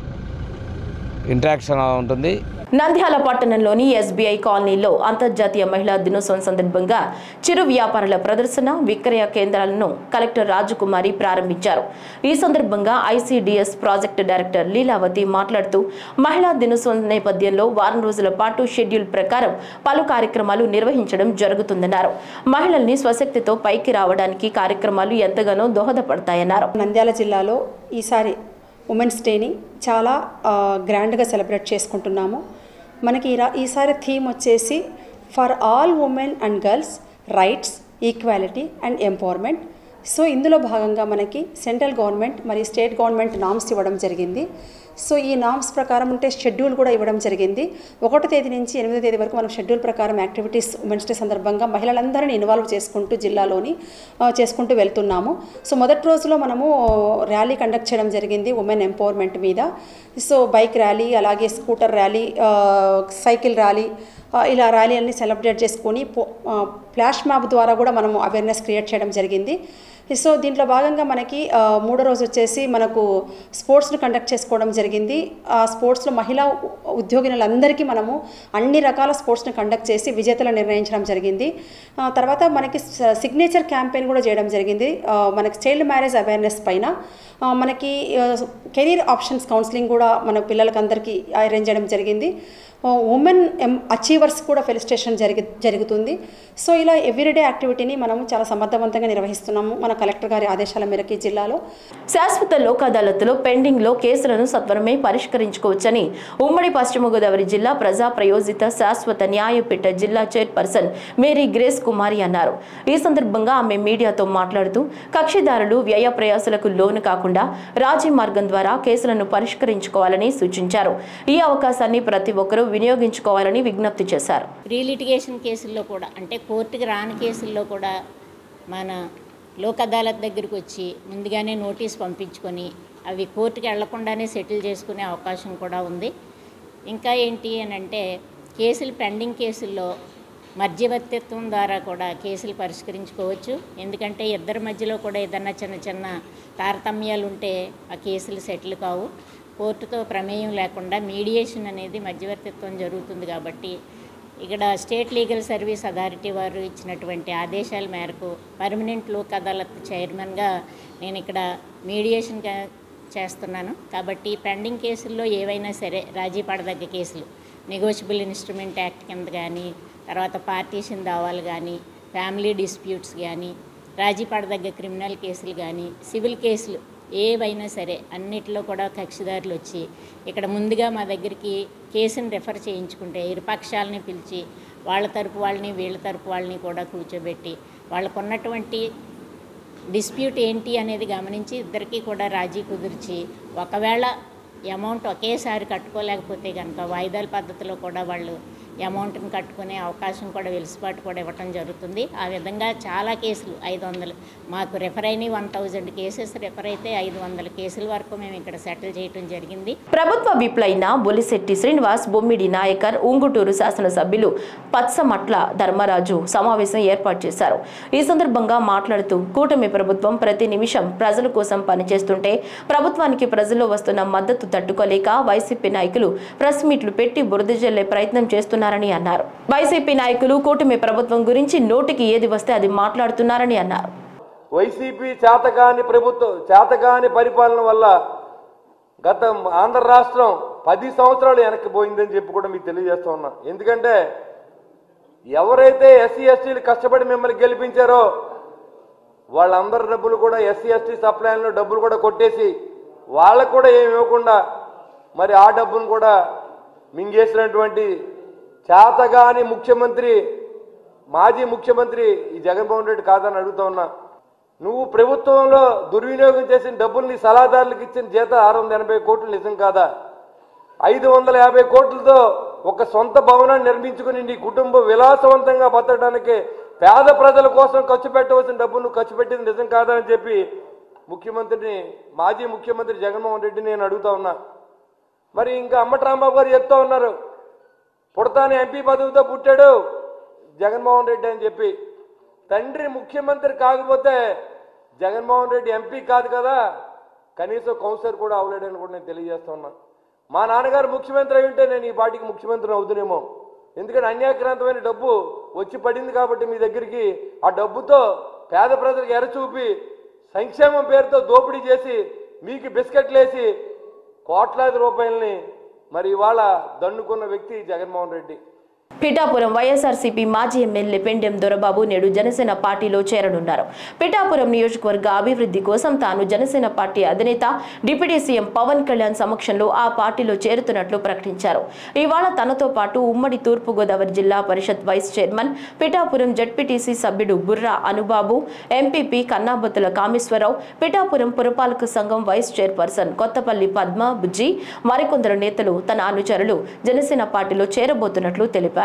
ఇంటరాక్షన్ ఉంటుంది. నంద్యాల పట్టణంలోని ఎస్బీఐ కాలనీలో అంతర్జాతీయ మహిళా దినోత్సవం సందర్భంగా చిరు వ్యాపారుల ప్రదర్శన విక్రయ కేంద్రాలను కలెక్టర్ రాజకుమారి ప్రారంభించారు. ఈ సందర్భంగా ఐసీడీఎస్ ప్రాజెక్టు డైరెక్టర్ లీలావతి మాట్లాడుతూ మహిళా దినోత్సవం నేపథ్యంలో వారం రోజుల పాటు షెడ్యూల్ ప్రకారం పలు కార్యక్రమాలు నిర్వహించడం జరుగుతుందన్నారు. మహిళల్ని స్వశక్తితో పైకి రావడానికి కార్యక్రమాలు ఎంతగానో దోహదపడతాయన్నారు. నంద్యాల జిల్లాలో ఈసారి ఉమెన్స్ డేని చాలా గ్రాండ్గా సెలబ్రేట్ చేసుకుంటున్నాము. మనకి ఈసారి థీమ్ వచ్చేసి for all women and girls rights, equality and empowerment. So ఇందులో భాగంగా మనకి సెంట్రల్ గవర్నమెంట్ మరియు స్టేట్ గవర్నమెంట్ నామ్స్ ఇవ్వడం జరిగింది. సో ఈ నామ్స్ ప్రకారం ఉంటే షెడ్యూల్ కూడా ఇవ్వడం జరిగింది. 1వ తేదీ నుంచి 8వ తేదీ వరకు మనం షెడ్యూల్ ప్రకారం యాక్టివిటీస్ ఉమెన్స్ డే సందర్భంగా మహిళలందరినీ ఇన్వాల్వ్ చేసుకుంటూ జిల్లాలోని చేసుకుంటూ వెళ్తున్నాము. సో మొదటి రోజులో మనము ర్యాలీ కండక్ట్ చేయడం జరిగింది ఉమెన్ ఎంపవర్మెంట్ మీద. సో బైక్ ర్యాలీ, అలాగే స్కూటర్ ర్యాలీ, సైకిల్ ర్యాలీ, ఇలా ర్యాలీని సెలబ్రేట్ చేసుకొని ఫ్లాష్ మ్యాప్ ద్వారా కూడా మనము అవేర్నెస్ క్రియేట్ చేయడం జరిగింది. సో దీంట్లో భాగంగా మనకి 3వ రోజు వచ్చేసి మనకు స్పోర్ట్స్ను కండక్ట్ చేసుకోవడం జరిగింది. ఆ స్పోర్ట్స్లో మహిళా ఉద్యోగినులందరికీ మనము అన్ని రకాల స్పోర్ట్స్ను కండక్ట్ చేసి విజేతలను నిర్ణయించడం జరిగింది. తర్వాత మనకి సిగ్నేచర్ క్యాంపెయిన్ కూడా చేయడం జరిగింది. మనకి చైల్డ్ మ్యారేజ్ అవేర్నెస్ పైన మనకి కెరీర్ ఆప్షన్స్ కౌన్సిలింగ్ కూడా మన పిల్లలకి అందరికీ అరేంజ్ చేయడం జరిగింది. ఉమెన్ అచీవర్స్ కూడా ఫెలిసిటేషన్ జరుగుతుంది. సో ఇలా ఎవ్రీడే యాక్టివిటీని మనము చాలా సమర్థవంతంగా నిర్వహిస్తున్నాము మన కలెక్టర్ గారి ఆదేశాల మేరకు జిల్లాలో. శాశ్వత లోక్ అదాలత్లో పెండింగ్లో కేసులను సత్వరమే పరిష్కరించుకోవచ్చని ఉమ్మడి పశ్చిమ గోదావరి జిల్లా ప్రజా ప్రయోజిత శాశ్వత న్యాయపీఠ జిల్లా చైర్పర్సన్ మేరీ గ్రేస్ కుమారి అన్నారు. ఈ సందర్భంగా ఆమె మీడియాతో మాట్లాడుతూ కక్షిదారులు వ్యయ ప్రయాసాలకు లోను కాకుండా రాజీ మార్గం ద్వారా కేసులను పరిష్కరించుకోవాలని సూచించారు. ఈ అవకాశాన్ని ప్రతి ఒక్కరూ వినియోగించుకోవాలని విజ్ఞప్తి చేశారు. రీలిటిగేషన్ కేసుల్లో కూడా అంటే కోర్టుకి రాని కేసుల్లో కూడా మన లోక్ అదాలత్ దగ్గరికి వచ్చి ముందుగానే నోటీస్ పంపించుకొని అవి కోర్టుకి వెళ్లకుండానే సెటిల్ చేసుకునే అవకాశం కూడా ఉంది. ఇంకా ఏంటి అని అంటే కేసులు పెండింగ్ కేసుల్లో మధ్యవర్తిత్వం ద్వారా కూడా కేసులు పరిష్కరించుకోవచ్చు. ఎందుకంటే ఇద్దరి మధ్యలో కూడా ఏదన్నా చిన్న చిన్న తారతమ్యాలు ఉంటే ఆ కేసులు సెటిల్ కావు. కోర్టుతో ప్రమేయం లేకుండా మీడియేషన్ అనేది మధ్యవర్తిత్వం జరుగుతుంది. కాబట్టి ఇక్కడ స్టేట్ లీగల్ సర్వీస్ అథారిటీ వారు ఇచ్చినటువంటి ఆదేశాల మేరకు పర్మనెంట్ లోక్ అదాలత్ చైర్మన్గా నేను ఇక్కడ మీడియేషన్ చేస్తున్నాను. కాబట్టి పెండింగ్ కేసుల్లో ఏవైనా సరే రాజీ పడదగ్గ కేసులు నెగోషియబుల్ ఇన్స్ట్రుమెంట్ యాక్ట్ కింద కానీ, తర్వాత పార్టీషన్ దావాలు కానీ, ఫ్యామిలీ డిస్ప్యూట్స్ కానీ, రాజీ పడదగ్గ క్రిమినల్ కేసులు కానీ, సివిల్ కేసులు ఏవైనా సరే అన్నిటిలో కూడా కక్షిదారులు వచ్చి ఇక్కడ ముందుగా మా దగ్గరికి కేసుని రెఫర్ చేయించుకుంటే ఇరుపక్షాలని పిలిచి వాళ్ళ తరపు వాళ్ళని వీళ్ళ తరపు వాళ్ళని కూడా కూర్చోబెట్టి వాళ్ళకు ఉన్నటువంటి డిస్ప్యూట్ ఏంటి అనేది గమనించి ఇద్దరికీ కూడా రాజీ కుదిర్చి ఒకవేళ అమౌంట్ ఒకేసారి కట్టుకోలేకపోతే కనుక వాయిదాల పద్ధతిలో కూడా వాళ్ళు అమౌంట్ని కట్టుకునే అవకాశం కూడా వెలుసుబాటు కూడా ఇవ్వటం జరుగుతుంది. ఆ విధంగా చాలా కేసులు 500 మాకు రెఫర్ అయిన 1000 కేసెస్ రెఫర్ అయితే 500 కేసుల వరకు మేము ఇక్కడ సెటిల్ చేయడం జరిగింది. ప్రభుత్వ విప్లైన బొలిశెట్టి శ్రీనివాస్, బొమ్మిడి నాయకర్, ఉంగుటూరు శాసనసభ్యులు పచ్చమట్ల ధర్మరాజు సమావేశం ఏర్పాటు చేశారు. ఈ సందర్భంగా మాట్లాడుతూ కూటమి ప్రభుత్వం ప్రతి నిమిషం ప్రజల కోసం పనిచేస్తుంటే ప్రభుత్వానికి ప్రజల్లో వస్తున్న మద్దతు తట్టుకోలేక వైసీపీ నాయకులు ప్రెస్ మీట్లు పెట్టి బురద జల్లే ప్రయత్నం చేస్తున్నారు అన్నారు. వైసీపీ నాయకులు కూటమి ప్రభుత్వం గురించి నోటికి ఏది వస్తే అది మాట్లాడుతున్నారని అన్నారు. వైసీపీ చేతకాని ప్రభుత్వం, చేతకాని పరిపాలన వల్ల గత ఆంధ్ర రాష్ట్రం 10 సంవత్సరాలు వెనక్కి పోయిందని చెప్పి కూడా మీకు తెలియజేస్తా ఉన్నా. ఎందుకంటే ఎవరైతే ఎస్సీ ఎస్టీలు కష్టపడి మిమ్మల్ని గెలిపించారో వాళ్ళందరి డబ్బులు కూడా ఎస్సీ ఎస్టీ సప్లైలో డబ్బులు కూడా కొట్టేసి వాళ్ళకు కూడా ఏమి ఇవ్వకుండా మరి ఆ డబ్బును కూడా మింగేసినటువంటి చేతగాని ముఖ్యమంత్రి, మాజీ ముఖ్యమంత్రి ఈ జగన్మోహన్ రెడ్డి కాదని అడుగుతా ఉన్నా. నువ్వు ప్రభుత్వంలో దుర్వినియోగం చేసిన డబ్బులు నీ సలహాదారులకు ఇచ్చిన జీత 680 కోట్లు నిజం కాదా? 550 కోట్లతో ఒక సొంత భవనాన్ని నిర్మించుకుని నీ కుటుంబం విలాసవంతంగా బతకడానికి పేద ప్రజల కోసం ఖర్చు పెట్టవలసిన డబ్బులు నువ్వు ఖర్చు పెట్టింది నిజం కాదా అని చెప్పి ముఖ్యమంత్రిని, మాజీ ముఖ్యమంత్రి జగన్మోహన్ రెడ్డిని నేను అడుగుతా ఉన్నా. మరి ఇంకా అంబటి రాంబాబు గారు చెప్తా ఉన్నారు, పుడతానే ఎంపీ పదవితో పుట్టాడు జగన్మోహన్ రెడ్డి అని చెప్పి. తండ్రి ముఖ్యమంత్రి కాకపోతే జగన్మోహన్ రెడ్డి ఎంపీ కాదు కదా, కనీసం కౌన్సిలర్ కూడా అవలేడని కూడా నేను తెలియజేస్తా ఉన్నా. మా నాన్నగారు ముఖ్యమంత్రి అయి ఉంటే నేను ఈ పార్టీకి ముఖ్యమంత్రి అవుతునేమో. ఎందుకంటే అన్యాక్రాంతమైన డబ్బు వచ్చి పడింది కాబట్టి మీ దగ్గరికి ఆ డబ్బుతో పేద ప్రజలకు ఎరచూపి సంక్షేమం పేరుతో దోపిడీ చేసి మీకు బిస్కెట్లు వేసి కోట్లాది రూపాయలని మరి ఇవాళ దండుకున్న వ్యక్తి జగన్మోహన్ రెడ్డి. పిఠాపురం వైఎస్ఆర్సీపీ మాజీ ఎమ్మెల్యే పెండెం దొరబాబు నేడు జనసేన పార్టీలో చేరనున్నారు. పిఠాపురం నియోజకవర్గ అభివృద్ధి కోసం తాను జనసేన పార్టీ అధినేత డిప్యూటీ సీఎం పవన్ కళ్యాణ్ సమక్షంలో ఆ పార్టీలో చేరుతున్నట్లు ప్రకటించారు. ఇవాళ తనతో పాటు ఉమ్మడి తూర్పుగోదావరి జిల్లా పరిషత్ వైస్ చైర్మన్, పిఠాపురం జడ్పీటీసీ సభ్యుడు బుర్రా అనుబాబు, ఎంపీపీ కన్నాబొత్తుల కామేశ్వరరావు, పిఠాపురం పురపాలక సంఘం వైస్ చైర్పర్సన్ కొత్తపల్లి పద్మ బుజ్జి, మరికొందరు నేతలు తన అనుచరులు జనసేన పార్టీలో చేరబోతున్నట్లు తెలిపారు.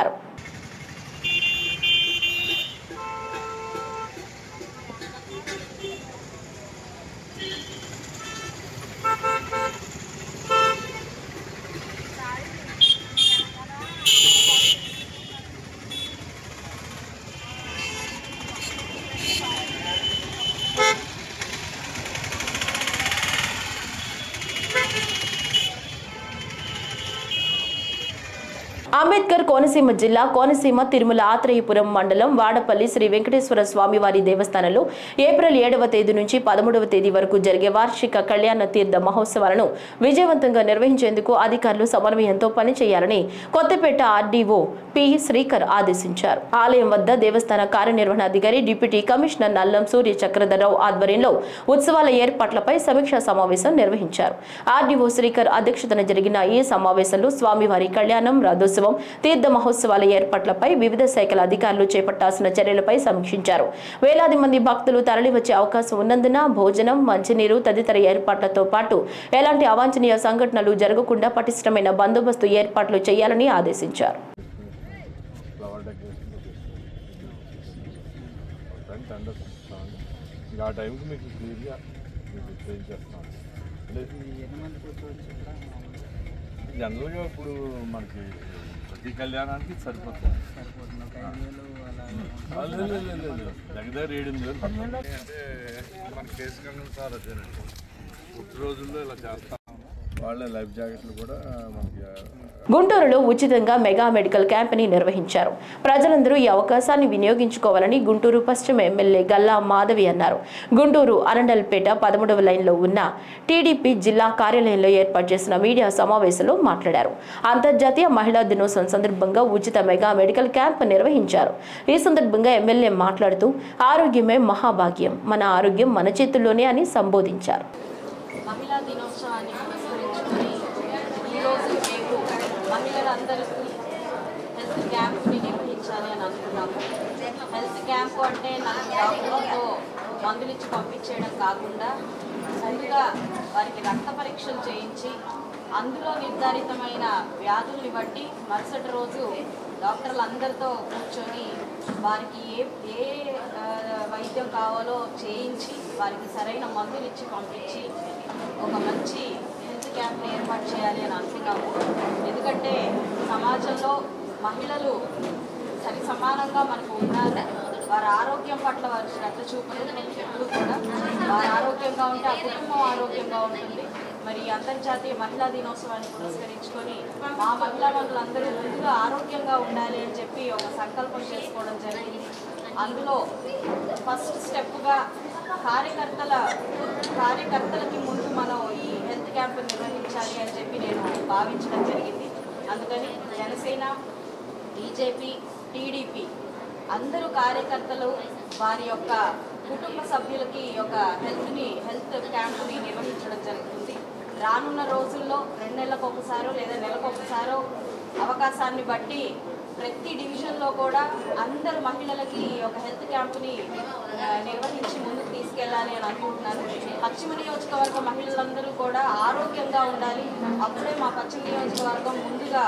అంబేద్కర్ కోనసీమ జిల్లా కోనసీమ తిరుమల ఆత్రేయపురం మండలం వాడపల్లి శ్రీ వెంకటేశ్వర స్వామివారి దేవస్థానంలో ఏప్రిల్ 7వ తేదీ నుంచి 13వ తేదీ వరకు జరిగే వార్షిక కళ్యాణ తీర్థ మహోత్సవాలను విజయవంతంగా నిర్వహించేందుకు అధికారులు సమన్వయంతో పనిచేయాలని కొత్తపేట ఆర్డీఓ పి శ్రీకర్ ఆదేశించారు. ఆలయం వద్ద దేవస్థాన కార్యనిర్వహణాధికారి డిప్యూటీ కమిషనర్ నల్లం సూర్య చక్రధరరావు ఆధ్వర్యంలో ఉత్సవాల ఏర్పాట్లపై సమీక్షా సమావేశం నిర్వహించారు. ఆర్డీఓ శ్రీకర్ అధ్యక్షతన జరిగిన ఈ సమావేశంలో స్వామివారి కళ్యాణం, రథోత్సవం, తీర్థ మహోత్సవాల ఏర్పాట్లపై వివిధ శాఖల అధికారులు చేపట్టాల్సిన చర్యలపై సమీక్షించారు. వేలాది మంది భక్తులు తరలివచ్చే అవకాశం ఉన్నందున భోజనం, మంచినీరు తదితర ఏర్పాట్లతో పాటు ఎలాంటి అవాంఛనీయ సంఘటనలు జరగకుండా పటిష్టమైన బందోబస్తు ఏర్పాట్లు చేయాలని ఆదేశించారు. టైం టెండర్ ఇస్తామండి. ఇంకా ఆ టైంకి మీకు క్లియర్గా మీకు ఎక్స్ప్లెయిన్ చేస్తాం. అంటే జనరల్గా ఇప్పుడు మనకి ప్రతి కళ్యాణానికి సరిపోతుంది. దగ్గర 7-8 అంటే మన కేసు కన్నా సార్ అదేనండి. పుట్టి రోజుల్లో ఇలా చేస్తాం. వాళ్ళే లైఫ్ జాకెట్లు కూడా మనకి. గుంటూరులో ఉచితంగా మెగా మెడికల్ క్యాంప్ని నిర్వహించారు. ప్రజలందరూ ఈ అవకాశాన్ని వినియోగించుకోవాలని గుంటూరు పశ్చిమ ఎమ్మెల్యే గల్లా మాధవి అన్నారు. గుంటూరు అరండల్పేట 13వ లైన్లో ఉన్న టీడీపీ జిల్లా కార్యాలయంలో ఏర్పాటు చేసిన మీడియా సమావేశంలో మాట్లాడారు. అంతర్జాతీయ మహిళా దినోత్సవం సందర్భంగా ఉచిత మెగా మెడికల్ క్యాంప్ నిర్వహించారు. ఈ సందర్భంగా ఎమ్మెల్యే మాట్లాడుతూ ఆరోగ్యమే మహాభాగ్యం, మన ఆరోగ్యం మన చేతుల్లోనే అని సంబోధించారు. మహిళా దినోత్సవాన్ని పురస్కరించుకొని ఈరోజు మేము మహిళలందరికీ హెల్త్ క్యాంప్ని నిర్వహించాలి అని అనుకున్నాము. హెల్త్ క్యాంప్ అంటే నాకు డాక్టర్లతో మందులు ఇచ్చి పంపించేయడం కాకుండా ముందుగా వారికి రక్త పరీక్షలు చేయించి అందులో నిర్ధారితమైన వ్యాధుల్ని బట్టి మరుసటి రోజు డాక్టర్లందరితో కూర్చొని వారికి ఏ వైద్యం కావాలో చేయించి వారికి సరైన మందులు ఇచ్చి పంపించి ఒక మంచి హెల్త్ క్యాంప్ని ఏర్పాటు చేయాలి అని అనుకున్నాము. ఎందుకంటే సమాజంలో మహిళలు సరి సమానంగా మనకు ఉన్నారు. వారి ఆరోగ్యం పట్ల వారి శ్రద్ధ చూపలేదు ఎప్పుడు కూడా. వారి ఆరోగ్యంగా ఉంటే ఆ కుటుంబం ఆరోగ్యంగా ఉంటుంది. మరి అంతర్జాతీయ మహిళా దినోత్సవాన్ని పురస్కరించుకొని మా మహిళా మనులందరూ ముందుగా ఆరోగ్యంగా ఉండాలి అని చెప్పి ఒక సంకల్పం చేసుకోవడం జరిగింది. అందులో ఫస్ట్ స్టెప్గా కార్యకర్తలకి ముందు మనం ఈ హెల్త్ క్యాంప్ నిర్వహించాలి అని చెప్పి నేను భావించడం జరిగింది. అందుకని జనసేన, బీజేపీ, టీడీపీ అందరూ కార్యకర్తలు వారి యొక్క కుటుంబ సభ్యులకి ఒక హెల్త్ క్యాంప్ని నిర్వహించడం జరుగుతుంది. రానున్న రోజుల్లో 2 నెలలకు ఒకసారో లేదా నెలకు ఒకసారో అవకాశాన్ని బట్టి ప్రతి డివిజన్లో కూడా అందరు మహిళలకి ఒక హెల్త్ క్యాంప్ని నిర్వహించి ముందుకు తీసుకెళ్లాలి అని అనుకుంటున్నాను. పశ్చిమ నియోజకవర్గ మహిళలందరూ కూడా ఆరోగ్యంగా ఉండాలి. అప్పుడే మా పశ్చిమ నియోజకవర్గం ముందుగా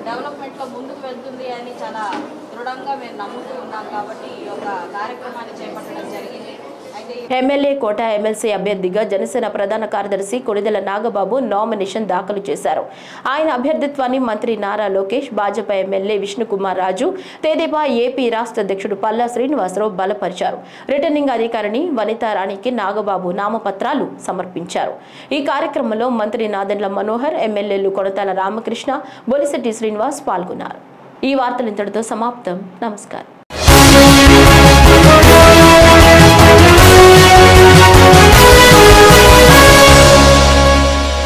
డెవలప్మెంట్లో ముందుకు వెళ్తుంది అని చాలా దృఢంగా మేము నమ్ముతూ ఉన్నాం. కాబట్టి ఈ యొక్క కార్యక్రమాన్ని చేపట్టడం జరిగింది. ఎమ్మెల్యే కోట ఎమ్మెల్సీ అభ్యర్థిగా జనసేన ప్రధాన కార్యదర్శి కొడిదెల నాగబాబు నామినేషన్ దాఖలు చేశారు. ఆయన అభ్యర్థిత్వాన్ని మంత్రి నారా లోకేష్, భాజపా ఎమ్మెల్యే విష్ణుకుమార్ రాజు, తెదేపా ఏపీ రాష్ట్ర అధ్యక్షుడు పల్లా శ్రీనివాసరావు బలపరిచారు. రిటర్నింగ్ అధికారిని వనితారాణికి నాగబాబు నామపత్రాలు సమర్పించారు. ఈ కార్యక్రమంలో మంత్రి నాదెండ్ల మనోహర్, ఎమ్మెల్యేలు కొనతాల రామకృష్ణ, బొలిశెట్టి శ్రీనివాస్ పాల్గొన్నారు. ఈ వార్తలు ఇంతటితో సమాప్తం. నమస్కారం.